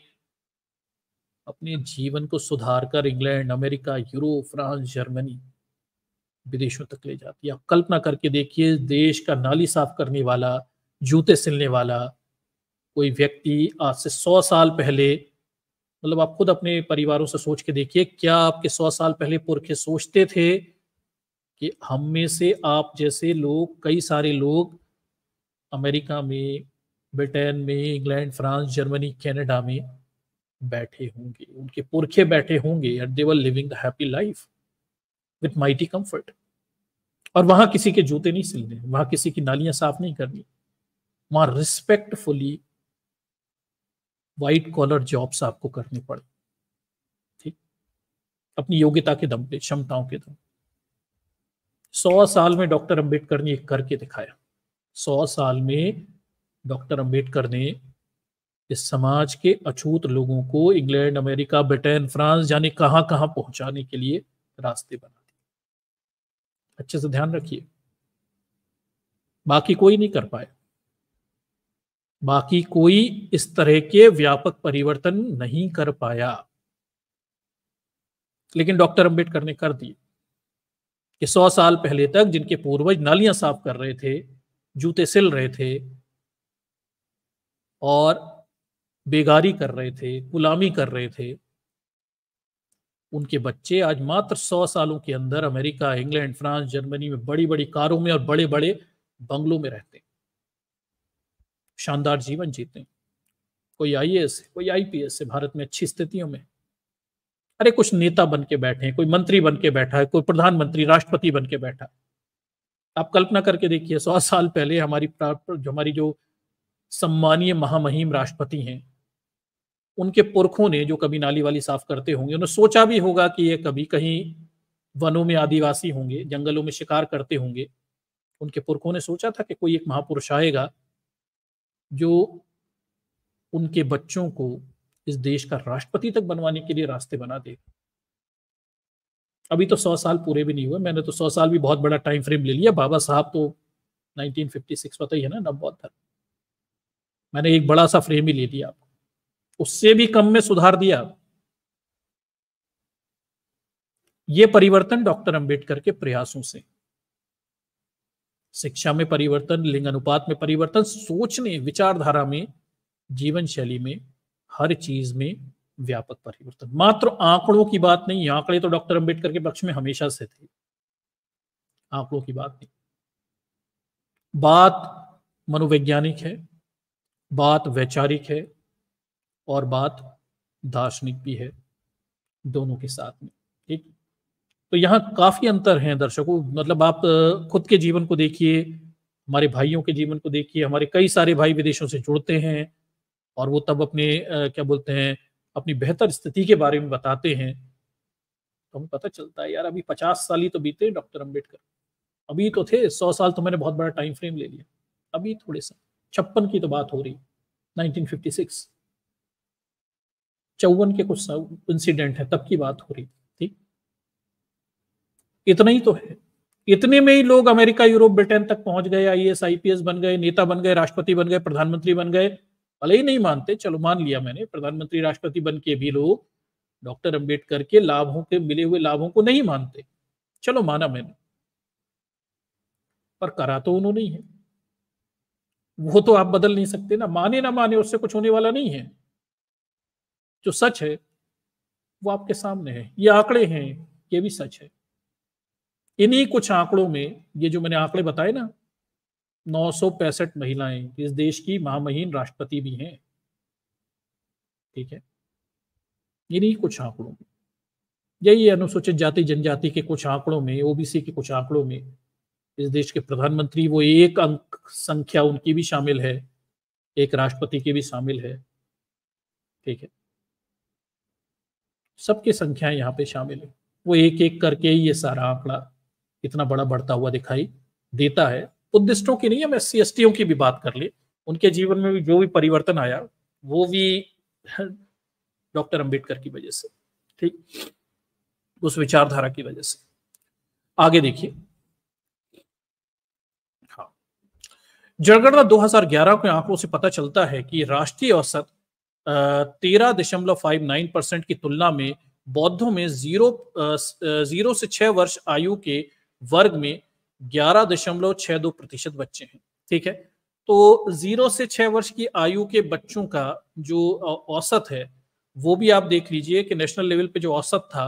अपने जीवन को सुधार कर England, America, Europe, France, Germany, विदेशों तक ले जाती है। आप कल्पना करके देखिए, देश का नाली साफ करने वाला, जूते सिलने वाला कोई व्यक्ति आज से 100 साल पहले, मतलब आप खुद अपने परिवारों से सोच के देखिए, क्या आपके 100 साल पहले पुरखे सोचते थे कि हम में से आप जैसे लोग, कई सारे लोग अमेरिका में, ब्रिटेन में, इंग्लैंड, फ्रांस, जर्मनी, कनाडा में बैठे होंगे, उनके पुरखे बैठे होंगे, and they were living the happy life with mighty comfort. और वहां किसी के जूते नहीं सिलने, वहां किसी की नालियां साफ नहीं करनी, वहां रिस्पेक्टफुली व्हाइट कॉलर जॉब्स आपको करनी पड़े, ठीक, अपनी योग्यता के दम पे, क्षमताओं के दम। 100 साल में डॉक्टर अंबेडकर ने एक करके दिखाया। 100 साल में डॉक्टर अंबेडकर ने इस समाज के अछूत लोगों को इंग्लैंड, अमेरिका, ब्रिटेन, फ्रांस, जाने कहां कहां पहुंचाने के लिए रास्ते बना दिए। अच्छे से ध्यान रखिए, बाकी कोई नहीं कर पाया, बाकी कोई इस तरह के व्यापक परिवर्तन नहीं कर पाया, लेकिन डॉक्टर अंबेडकर ने कर दिए। कि 100 साल पहले तक जिनके पूर्वज नालियां साफ कर रहे थे, जूते सिल रहे थे और बेगारी कर रहे थे, गुलामी कर रहे थे, उनके बच्चे आज मात्र 100 सालों के अंदर अमेरिका, इंग्लैंड, फ्रांस, जर्मनी में बड़ी बड़ी कारों में और बड़े बड़े बंगलों में रहते हैं, शानदार जीवन जीते हैं। कोई आईएएस है, कोई आईपीएस है, भारत में अच्छी स्थितियों में। अरे कुछ नेता बन के बैठे हैं, कोई मंत्री बन के बैठा है, कोई प्रधानमंत्री, राष्ट्रपति बन के बैठा है। आप कल्पना करके देखिए, 100 साल पहले हमारी जो सम्मानीय महामहिम राष्ट्रपति हैं, उनके पुरखों ने, जो कभी नाली वाली साफ करते होंगे, उन्होंने सोचा भी होगा कि ये कभी कहीं वनों में आदिवासी होंगे, जंगलों में शिकार करते होंगे। उनके पुरखों ने सोचा था कि कोई एक महापुरुष आएगा जो उनके बच्चों को इस देश का राष्ट्रपति तक बनवाने के लिए रास्ते बना दे। अभी तो 100 साल पूरे भी नहीं हुए, मैंने तो 100 साल भी बहुत बड़ा टाइम फ्रेम ले लिया। बाबा साहब तो 1956, पता ही है ना, नवबौद्ध धर्म। मैंने एक बड़ा सा फ्रेम ही ले लिया, उससे भी कम में सुधार दिया। ये परिवर्तन डॉक्टर अंबेडकर के प्रयासों से, शिक्षा में परिवर्तन, लिंग अनुपात में परिवर्तन, सोचने, विचारधारा में, जीवन शैली में, हर चीज में व्यापक परिवर्तन। मात्र आंकड़ों की बात नहीं, आंकड़े तो डॉक्टर अंबेडकर के पक्ष में हमेशा से थे, आंकड़ों की बात नहीं। बात मनोवैज्ञानिक है, बात वैचारिक है, और बात दार्शनिक भी है, दोनों के साथ में। ठीक, तो यहाँ काफी अंतर है दर्शकों। मतलब आप खुद के जीवन को देखिए, हमारे भाइयों के जीवन को देखिए। हमारे कई सारे भाई विदेशों से जुड़ते हैं और वो तब अपने क्या बोलते हैं, अपनी बेहतर स्थिति के बारे में बताते हैं, तो हमें पता चलता है यार, अभी 50 साल ही तो बीते डॉक्टर अंबेडकर, अभी तो थे। 100 साल तो मैंने बहुत बड़ा टाइम फ्रेम ले लिया, अभी थोड़े सा 56 की तो बात हो रही, 1956, 54 के कुछ इंसिडेंट है, तब की बात हो रही। ठीक, इतना ही तो है। इतने में ही लोग अमेरिका, यूरोप, ब्रिटेन तक पहुंच गए, आईएएस, आईपीएस बन गए, नेता बन गए, राष्ट्रपति बन गए, प्रधानमंत्री बन गए। भले ही नहीं मानते, चलो मान लिया मैंने, प्रधानमंत्री राष्ट्रपति बन के भी लोग डॉक्टर अंबेडकर के लाभों के, मिले हुए लाभों को नहीं मानते, चलो माना मैंने, पर करा तो उन्होंने ही है। वो तो आप बदल नहीं सकते ना, माने ना माने उससे कुछ होने वाला नहीं है। जो सच है वो आपके सामने है, ये आंकड़े हैं, ये भी सच है। इन्हीं कुछ आंकड़ों में, ये जो मैंने आंकड़े बताए ना, 965 महिलाएं इस देश की महामहिम राष्ट्रपति भी हैं। ठीक है, इन्हीं कुछ आंकड़ों में, यही अनुसूचित जाति जनजाति के कुछ आंकड़ों में, ओबीसी के कुछ आंकड़ों में इस देश के प्रधानमंत्री, वो एक अंक संख्या उनकी भी शामिल है, एक राष्ट्रपति की भी शामिल है। ठीक है, सबकी संख्याएं यहाँ पे शामिल है। वो एक एक करके ही ये सारा आंकड़ा इतना बड़ा बढ़ता हुआ दिखाई देता है। बुद्धिस्टों की नहीं, हम SC/STों की भी बात कर ले, उनके जीवन में भी जो भी परिवर्तन आया वो भी डॉक्टर अंबेडकर की वजह से। ठीक, उस विचारधारा की वजह से। आगे देखिए, हाँ, जनगणना 2011 के आंकड़ों से पता चलता है कि राष्ट्रीय औसत 13.59% की तुलना में बौद्धों में 0 से 6 वर्ष आयु के वर्ग में 11.62% बच्चे हैं। ठीक है, तो 0 से 6 वर्ष की आयु के बच्चों का जो औसत है, वो भी आप देख लीजिए कि नेशनल लेवल पे जो औसत था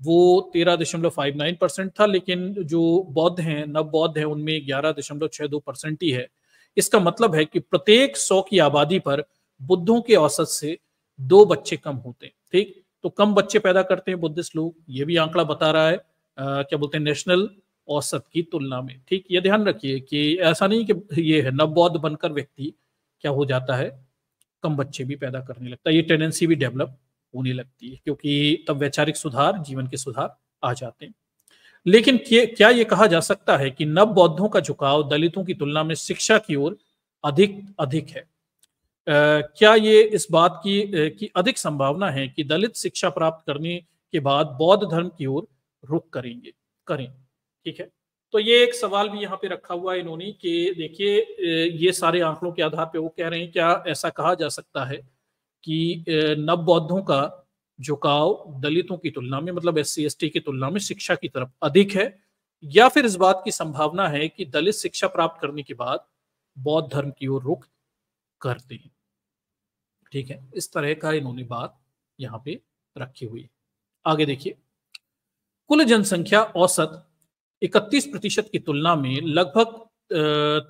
वो 13.59% था, लेकिन जो बौद्ध हैं, नव बौद्ध हैं, उनमें 11.62% ही है। इसका मतलब है कि प्रत्येक 100 की आबादी पर बुद्धों के औसत से 2 बच्चे कम होते हैं। ठीक, तो कम बच्चे पैदा करते हैं बुद्धिस्ट लोग, ये भी आंकड़ा बता रहा है क्या बोलते हैं, नेशनल औसत की तुलना में। ठीक, ये ध्यान रखिए कि ऐसा नहीं कि ये है नवबौद्ध बनकर व्यक्ति क्या हो जाता है, कम बच्चे भी पैदा करने लगता है, ये टेंडेंसी भी डेवलप होने लगती है, क्योंकि तब वैचारिक सुधार, जीवन के सुधार आ जाते हैं। लेकिन क्या ये कहा जा सकता है कि नव बौद्धों का झुकाव दलितों की तुलना में शिक्षा की ओर अधिक है? क्या ये इस बात की अधिक संभावना है कि दलित शिक्षा प्राप्त करने के बाद बौद्ध धर्म की ओर रुख करें? ठीक है, तो ये एक सवाल भी यहाँ पे रखा हुआ है इन्होंने कि देखिए, ये सारे आंकड़ों के आधार पे वो कह रहे हैं, क्या ऐसा कहा जा सकता है कि नव बौद्धों का झुकाव दलितों की तुलना में, मतलब SC/ST की तुलना में शिक्षा की तरफ अधिक है, या फिर इस बात की संभावना है कि दलित शिक्षा प्राप्त करने के बाद बौद्ध धर्म की ओर रुख करते हैं? ठीक है, इस तरह का इन्होंने बात यहाँ पे रखी हुई है। आगे देखिए, कुल जनसंख्या औसत 31% की तुलना में लगभग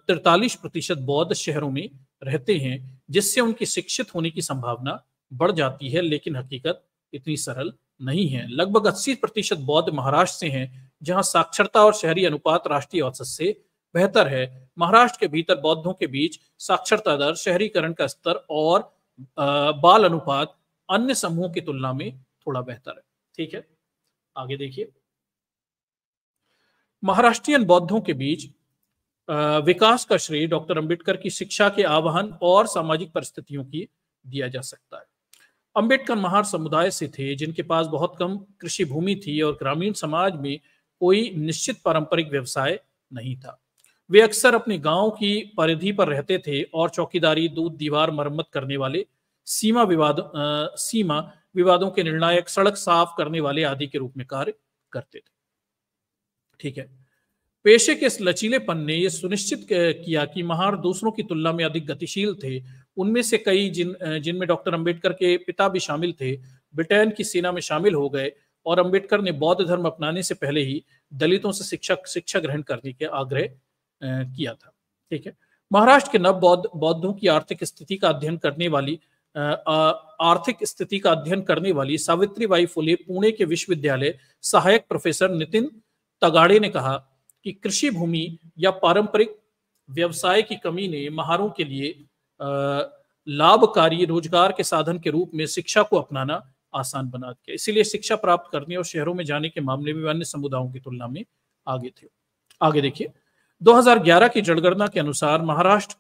43% बौद्ध शहरों में रहते हैं, जिससे उनकी शिक्षित होने की संभावना बढ़ जाती है, लेकिन हकीकत इतनी सरल नहीं है। लगभग 80% बौद्ध महाराष्ट्र से हैं, जहां साक्षरता और शहरी अनुपात राष्ट्रीय औसत से बेहतर है। महाराष्ट्र के भीतर बौद्धों के बीच साक्षरता दर, शहरीकरण का स्तर और बाल अनुपात अन्य समूहों की तुलना में थोड़ा बेहतर है। ठीक है, आगे देखिए। महाराष्ट्रियन बौद्धों के बीच विकास का श्रेय डॉक्टर अंबेडकर की शिक्षा के आह्वान और सामाजिक परिस्थितियों की दिया जा सकता है। अंबेडकर महार समुदाय से थे जिनके पास बहुत कम कृषि भूमि थी और ग्रामीण समाज में कोई निश्चित पारंपरिक व्यवसाय नहीं था। वे अक्सर अपने गांव की परिधि पर रहते थे और चौकीदारी, दूध, दीवार मरम्मत करने वाले, सीमा विवादों के निर्णायक, सड़क साफ करने वाले आदि के रूप में कार्य करते थे। ठीक है, पेशे के इस लचीलेपन ने यह सुनिश्चित किया कि महार दूसरों की तुलना में अधिक गतिशील थे। उनमें से कई जिनमें डॉक्टर अंबेडकर के पिता भी शामिल थे, ब्रिटेन की सेना में शामिल हो गए और अंबेडकर ने बौद्ध धर्म अपनाने से पहले ही दलितों से शिक्षा ग्रहण करने के आग्रह किया था। ठीक है, महाराष्ट्र के नव बौद्धों की आर्थिक स्थिति का अध्ययन करने वाली सावित्रीबाई फुले पुणे के विश्वविद्यालय सहायक प्रोफेसर नितिन तगाड़े ने कहा कि कृषि भूमि या पारंपरिक व्यवसाय की कमी ने महारों के लिए लाभकारी रोजगार के साधन के रूप में शिक्षा को अपनाना आसान बना दिया। इसीलिए शिक्षा प्राप्त करने और शहरों में जाने के मामले में अन्य समुदायों की तुलना में आगे थे। आगे देखिए, 2011 की जनगणना के अनुसार महाराष्ट्र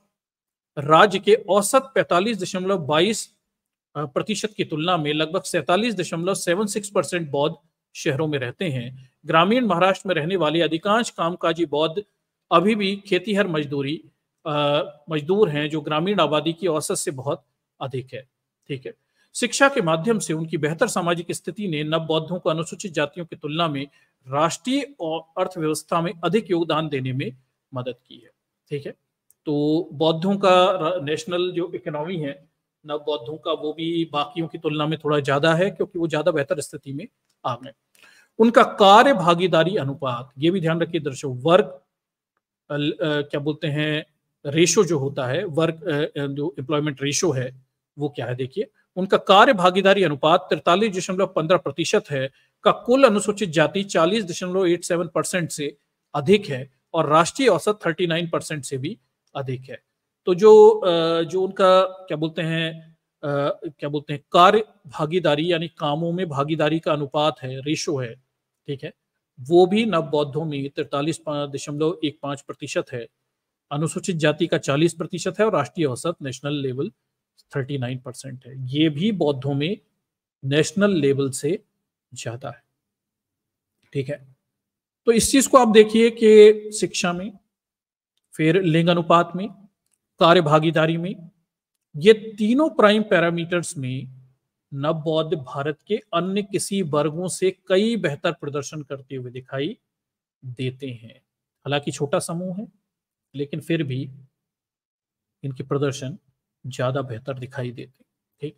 राज्य के औसत 45.22% की तुलना में लगभग 47.76% बौद्ध शहरों में रहते हैं। ग्रामीण महाराष्ट्र में रहने वाले अधिकांश कामकाजी बौद्ध अभी भी खेतीहर मजदूर हैं, जो ग्रामीण आबादी की औसत से बहुत अधिक है। ठीक है, शिक्षा के माध्यम से उनकी बेहतर सामाजिक स्थिति ने नव बौद्धों को अनुसूचित जातियों की तुलना में राष्ट्रीय और अर्थव्यवस्था में अधिक योगदान देने में मदद की है। ठीक है, तो बौद्धों का नेशनल जो इकोनॉमी है नव बौद्धों का, वो भी बाकियों की तुलना में थोड़ा ज्यादा है, क्योंकि वो ज्यादा बेहतर स्थिति में आ गए। उनका कार्य भागीदारी अनुपात, ये भी ध्यान रखिए दर्शकों, वर्क क्या बोलते हैं, रेशो जो होता है, वर्क जो एम्प्लॉयमेंट रेशो है वो क्या है, देखिए। उनका कार्य भागीदारी अनुपात 43.15% है, का कुल अनुसूचित जाति 40.87% से अधिक है और राष्ट्रीय औसत 39% से भी अधिक है। तो जो उनका क्या बोलते हैं कार्य भागीदारी यानी कामों में भागीदारी का अनुपात है, रेशो है, ठीक है, वो भी नव बौद्धों में 43.15% है, अनुसूचित जाति का 40% है और राष्ट्रीय औसत नेशनल लेवल 39% है। ये भी बौद्धों में नेशनल लेवल से ज्यादा है। ठीक है, तो इस चीज को आप देखिए कि शिक्षा में, फिर लिंग अनुपात में, कार्य भागीदारी में, ये तीनों प्राइम पैरामीटर्स में नव बौद्ध भारत के अन्य किसी वर्गों से कई बेहतर प्रदर्शन करते हुए दिखाई देते हैं। हालांकि छोटा समूह है, लेकिन फिर भी इनके प्रदर्शन ज्यादा बेहतर दिखाई देते हैं। ठीक,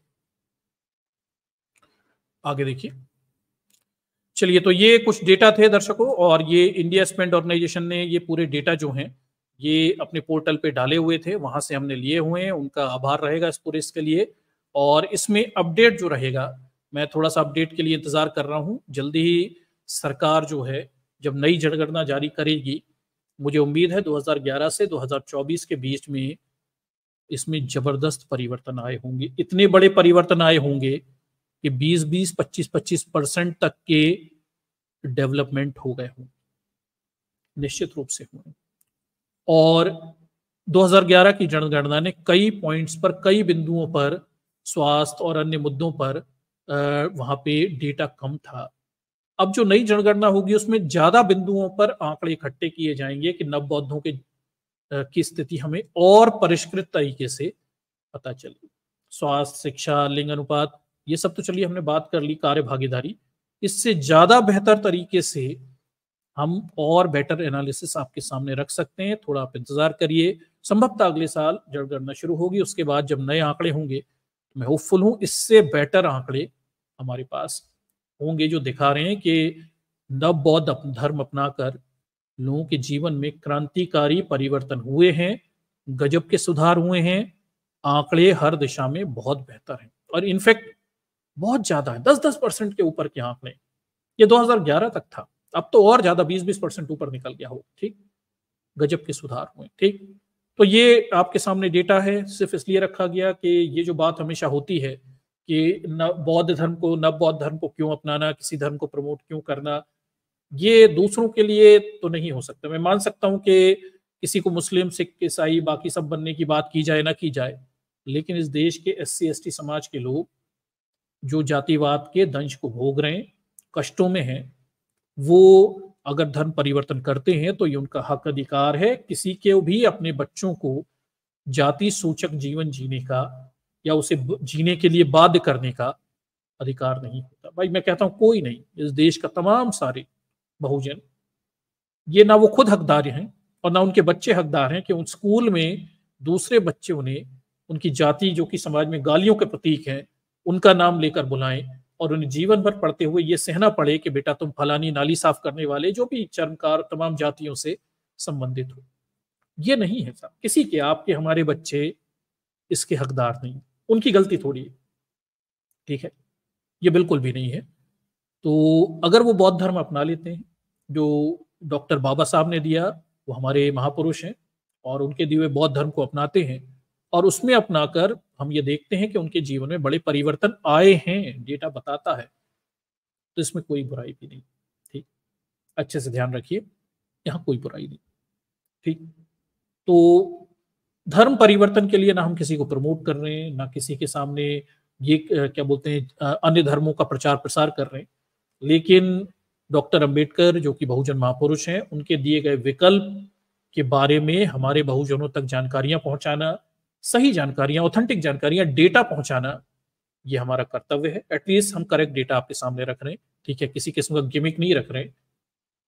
आगे देखिए। चलिए, तो ये कुछ डेटा थे दर्शकों, और ये इंडिया स्पेंड ऑर्गेनाइजेशन ने ये पूरे डेटा जो हैं ये अपने पोर्टल पे डाले हुए थे, वहां से हमने लिए हुए हैं। उनका आभार रहेगा इस पूरे इसके लिए। और इसमें अपडेट जो रहेगा, मैं थोड़ा सा अपडेट के लिए इंतजार कर रहा हूं। जल्दी ही सरकार जो है जब नई जनगणना जारी करेगी, मुझे उम्मीद है 2011 से 2024 के बीच में इसमें जबरदस्त परिवर्तन आए होंगे। इतने बड़े परिवर्तन आए होंगे कि 20-20, 25-25% तक के डेवलपमेंट हो गए होंगे, निश्चित रूप से होंगे। और 2011 की जनगणना ने कई पॉइंट्स पर, कई बिंदुओं पर, स्वास्थ्य और अन्य मुद्दों पर वहां पे डेटा कम था। अब जो नई जनगणना होगी उसमें ज्यादा बिंदुओं पर आंकड़े इकट्ठे किए जाएंगे कि नव बौद्धों के की स्थिति हमें और परिष्कृत तरीके से पता चले। स्वास्थ्य, शिक्षा, लिंग अनुपात, ये सब तो चलिए हमने बात कर ली। कार्य भागीदारी, इससे ज्यादा बेहतर तरीके से हम और बेटर एनालिसिस आपके सामने रख सकते हैं। थोड़ा आप इंतजार करिए, संभवतः अगले साल जनगणना शुरू होगी, उसके बाद जब नए आंकड़े होंगे तो मैं होपफुल हूं इससे बेटर आंकड़े हमारे पास होंगे, जो दिखा रहे हैं कि नव बौद्ध धर्म अपनाकर लोगों के जीवन में क्रांतिकारी परिवर्तन हुए हैं, गजब के सुधार हुए हैं। आंकड़े हर दिशा में बहुत बेहतर हैं और इनफैक्ट बहुत ज्यादा है, 10-10% के ऊपर के आंकड़े। ये 2011 तक था, अब तो और ज्यादा 20% ऊपर निकल गया हो। ठीक, गजब के सुधार हुए। ठीक, तो ये आपके सामने डेटा है, सिर्फ इसलिए रखा गया कि ये जो बात हमेशा होती है कि न बौद्ध धर्म को, न बौद्ध धर्म को क्यों अपनाना, किसी धर्म को प्रमोट क्यों करना, ये दूसरों के लिए तो नहीं हो सकता। मैं मान सकता हूं कि किसी को मुस्लिम, सिख, ईसाई, बाकी सब बनने की बात की जाए ना की जाए, लेकिन इस देश के SC ST समाज के लोग जो जातिवाद के दंश को भोग रहे हैं, कष्टों में हैं, वो अगर धर्म परिवर्तन करते हैं तो ये उनका हक अधिकार है। किसी के भी अपने बच्चों को जाति सूचक जीवन जीने का या उसे जीने के लिए बाध्य करने का अधिकार नहीं होता। भाई मैं कहता हूं कोई नहीं, इस देश का तमाम सारे बहुजन, ये ना वो खुद हकदार हैं और ना उनके बच्चे हकदार हैं कि उन स्कूल में दूसरे बच्चे उन्हें उनकी जाति, जो कि समाज में गालियों के प्रतीक हैं, उनका नाम लेकर बुलाएं और उन्हें जीवन भर पढ़ते हुए ये सहना पड़े कि बेटा तुम फलानी नाली साफ करने वाले, जो भी चर्मकार तमाम जातियों से संबंधित हो। ये नहीं है साहब, किसी के, आपके, हमारे बच्चे इसके हकदार नहीं, उनकी गलती थोड़ी है। ठीक है, ये बिल्कुल भी नहीं है। तो अगर वो बौद्ध धर्म अपना लेते हैं जो डॉक्टर बाबा साहब ने दिया, वो हमारे महापुरुष हैं, और उनके दिए हुए बौद्ध धर्म को अपनाते हैं और उसमें अपनाकर हम ये देखते हैं कि उनके जीवन में बड़े परिवर्तन आए हैं, डेटा बताता है, तो इसमें कोई बुराई भी नहीं। ठीक, अच्छे से ध्यान रखिए, यहाँ कोई बुराई नहीं। ठीक, तो धर्म परिवर्तन के लिए ना हम किसी को प्रमोट कर रहे हैं, ना किसी के सामने ये क्या बोलते हैं अन्य धर्मों का प्रचार प्रसार कर रहे हैं, लेकिन डॉक्टर अंबेडकर जो कि बहुजन महापुरुष हैं, उनके दिए गए विकल्प के बारे में हमारे बहुजनों तक जानकारियां पहुंचाना, सही जानकारियां, ऑथेंटिक जानकारियां, डेटा पहुंचाना, ये हमारा कर्तव्य है। एटलीस्ट हम करेक्ट डेटा आपके सामने रख रहे हैं। ठीक है, किसी किस्म का गिमिक नहीं रख रहे हैं,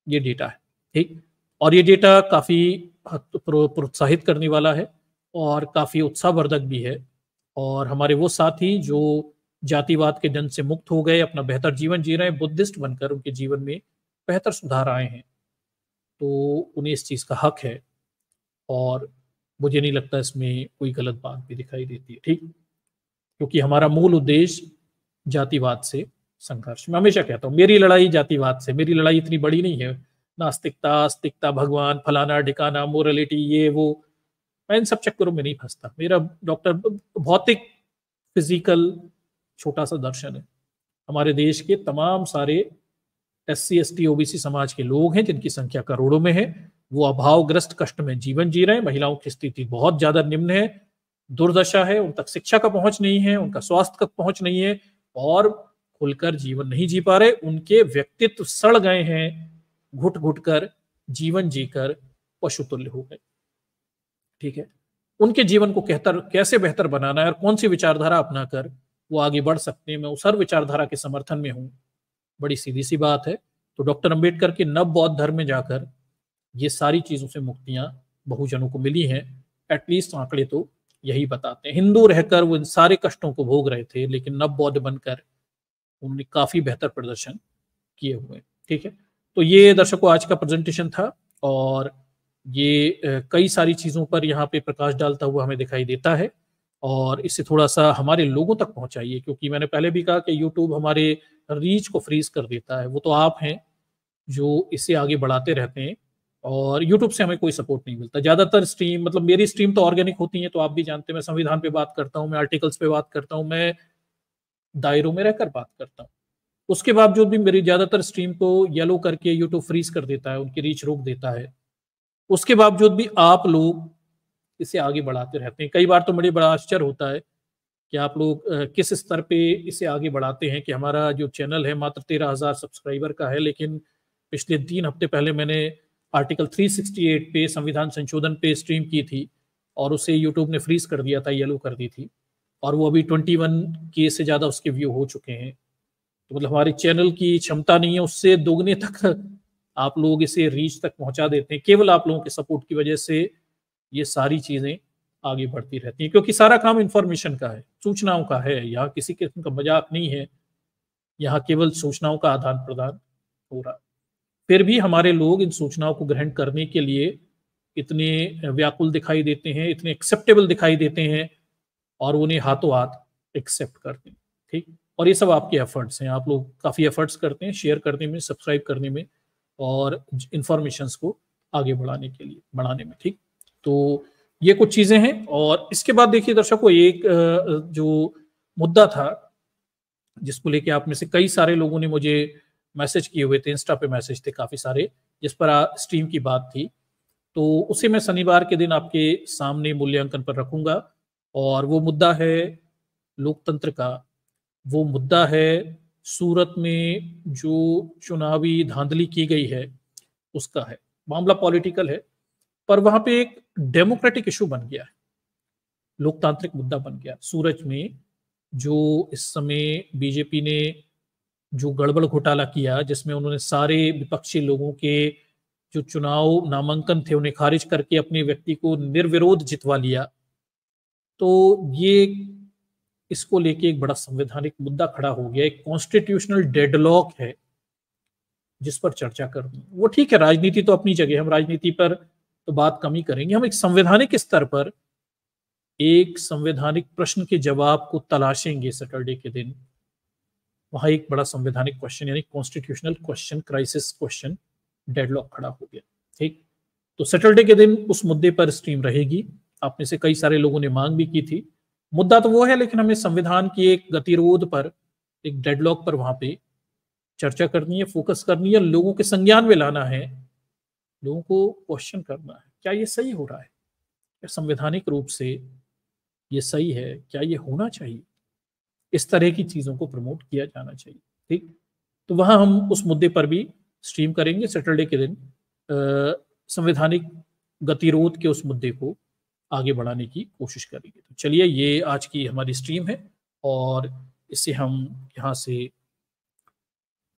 ये डेटा है। ठीक, और ये डेटा काफी प्रोत्साहित करने वाला है और काफी उत्साहवर्धक भी है। और हमारे वो साथी जो जातिवाद के दंश से मुक्त हो गए, अपना बेहतर जीवन जी रहे हैं, बुद्धिस्ट बनकर उनके जीवन में बेहतर सुधार आए हैं, तो उन्हें इस चीज का हक है और मुझे नहीं लगता इसमें कोई गलत बात भी दिखाई देती है। ठीक, क्योंकि हमारा मूल उद्देश्य जातिवाद से संघर्ष। मैं हमेशा कहता हूँ मेरी लड़ाई जातिवाद से, मेरी लड़ाई इतनी बड़ी नहीं है, नास्तिकता, आस्तिकता, भगवान, फलाना ढिकाना, मोरलिटी, ये वो, मैं इन सब चक्करों में नहीं फंसता। मेरा डॉक्टर भौतिक, फिजिकल छोटा सा दर्शन है। हमारे देश के तमाम सारे SC ST OBC समाज के लोग हैं जिनकी संख्या करोड़ों में है, वो अभावग्रस्त कष्ट में जीवन जी रहे हैं। महिलाओं की स्थिति बहुत ज्यादा निम्न है, दुर्दशा है, उन तक शिक्षा का पहुंच नहीं है, उनका स्वास्थ्य का पहुंच नहीं है और खुलकर जीवन नहीं जी पा रहे। उनके व्यक्तित्व सड़ गए हैं, घुट घुट कर जीवन जीकर पशुतुल्य हो गए। ठीक है, उनके जीवन को कैसे बेहतर बनाना है और कौन सी विचारधारा अपनाकर वो आगे बढ़ सकते हैं, मैं उस हर विचारधारा के समर्थन में हूं। बड़ी सीधी सी बात है। तो डॉक्टर अंबेडकर के नव बौद्ध धर्म में जाकर ये सारी चीजों से मुक्तियां बहुजनों को मिली हैं। एटलीस्ट आंकड़े तो यही बताते हैं। हिंदू रहकर वो इन सारे कष्टों को भोग रहे थे, लेकिन नव बौद्ध बनकर उन्होंने काफी बेहतर प्रदर्शन किए हुए। ठीक है, तो ये दर्शकों आज का प्रेजेंटेशन था और ये कई सारी चीजों पर यहाँ पे प्रकाश डालता हुआ हमें दिखाई देता है और इसे थोड़ा सा हमारे लोगों तक पहुंचाइए, क्योंकि मैंने पहले भी कहा कि यूट्यूब हमारे रीच को फ्रीज कर देता है। वो तो आप हैं जो इसे आगे बढ़ाते रहते हैं और यूट्यूब से हमें कोई सपोर्ट नहीं मिलता। ज्यादातर स्ट्रीम, मतलब मेरी स्ट्रीम तो ऑर्गेनिक होती है, तो आप भी जानते हैं मैं संविधान पे बात करता हूँ, मैं आर्टिकल्स पे बात करता हूँ, मैं दायरों में रहकर बात करता हूँ। उसके बावजूद भी मेरी ज्यादातर स्ट्रीम को येलो करके यूट्यूब फ्रीज कर देता है, उनकी रीच रोक देता है। उसके बावजूद भी आप लोग इसे आगे बढ़ाते रहते हैं। कई बार तो मुझे बड़ा आश्चर्य होता है कि आप लोग किस स्तर पे इसे आगे बढ़ाते हैं कि हमारा जो चैनल है मात्र 13,000 सब्सक्राइबर का है, लेकिन पिछले 3 हफ्ते पहले मैंने आर्टिकल 368 पे, संविधान संशोधन पे स्ट्रीम की थी और उसे यूट्यूब ने फ्रीज कर दिया था, येलो कर दी थी, और वो अभी 21K से ज्यादा उसके व्यू हो चुके हैं। तो मतलब हमारे चैनल की क्षमता नहीं है, उससे दोगुने तक आप लोग इसे रीच तक पहुंचा देते हैं। केवल आप लोगों के सपोर्ट की वजह से ये सारी चीजें आगे बढ़ती रहती हैं, क्योंकि सारा काम इंफॉर्मेशन का है, सूचनाओं का है। यहाँ किसी किस्म का मजाक नहीं है, यहाँ केवल सूचनाओं का आदान प्रदान हो रहा। फिर भी हमारे लोग इन सूचनाओं को ग्रहण करने के लिए इतने व्याकुल दिखाई देते हैं, इतने एक्सेप्टेबल दिखाई देते हैं और उन्हें हाथों हाथ एक्सेप्ट करते हैं। ठीक, और ये सब आपके एफर्ट्स हैं, आप लोग काफी एफर्ट्स करते हैं शेयर करने में, सब्सक्राइब करने में, और इंफॉर्मेशंस को आगे बढ़ाने में। ठीक, तो ये कुछ चीजें हैं। और इसके बाद देखिए दर्शकों, एक जो मुद्दा था जिसको लेके आप में से कई सारे लोगों ने मुझे मैसेज किए हुए थे, इंस्टा पे मैसेज थे काफी सारे, जिस पर स्ट्रीम की बात थी, तो उसे मैं शनिवार के दिन आपके सामने मूल्यांकन पर रखूंगा। और वो मुद्दा है लोकतंत्र का, वो मुद्दा है सूरत में जो चुनावी धांधली की गई है उसका है। मामला पॉलिटिकल है, पर वहां पे एक डेमोक्रेटिक इशू बन गया है, लोकतांत्रिक मुद्दा बन गया। सूरत में जो इस समय बीजेपी ने जो गड़बड़ घोटाला किया, जिसमें उन्होंने सारे विपक्षी लोगों के जो चुनाव नामांकन थे उन्हें खारिज करके अपने व्यक्ति को निर्विरोध जितवा लिया, तो ये इसको लेके एक बड़ा संवैधानिक मुद्दा खड़ा हो गया। एक कॉन्स्टिट्यूशनल डेडलॉक है जिस पर चर्चा करनी। वो ठीक है, राजनीति तो अपनी जगह, हम राजनीति पर तो बात कम ही करेंगे। हम एक संवैधानिक स्तर पर एक संवैधानिक प्रश्न के जवाब को तलाशेंगे सैटरडे के दिन। वहां एक बड़ा संवैधानिक क्वेश्चन यानी constitutional question, crisis question, deadlock खड़ा हो गया। ठीक, तो सैटरडे के दिन उस मुद्दे पर स्ट्रीम रहेगी। आप में से कई सारे लोगों ने मांग भी की थी। मुद्दा तो वो है, लेकिन हमें संविधान की एक गतिरोध पर, एक डेडलॉक पर वहां पे चर्चा करनी है, फोकस करनी है, लोगों के संज्ञान में लाना है, लोगों को क्वेश्चन करना है, क्या ये सही हो रहा है, क्या संवैधानिक रूप से ये सही है, क्या ये होना चाहिए। इस तरह की चीजों को प्रमोट किया जाना चाहिए। ठीक, तो वहां हम उस मुद्दे पर भी स्ट्रीम करेंगे सैटरडे के दिन, संवैधानिक गतिरोध के उस मुद्दे को आगे बढ़ाने की कोशिश करेंगे। तो चलिए, ये आज की हमारी स्ट्रीम है और इसे हम यहाँ से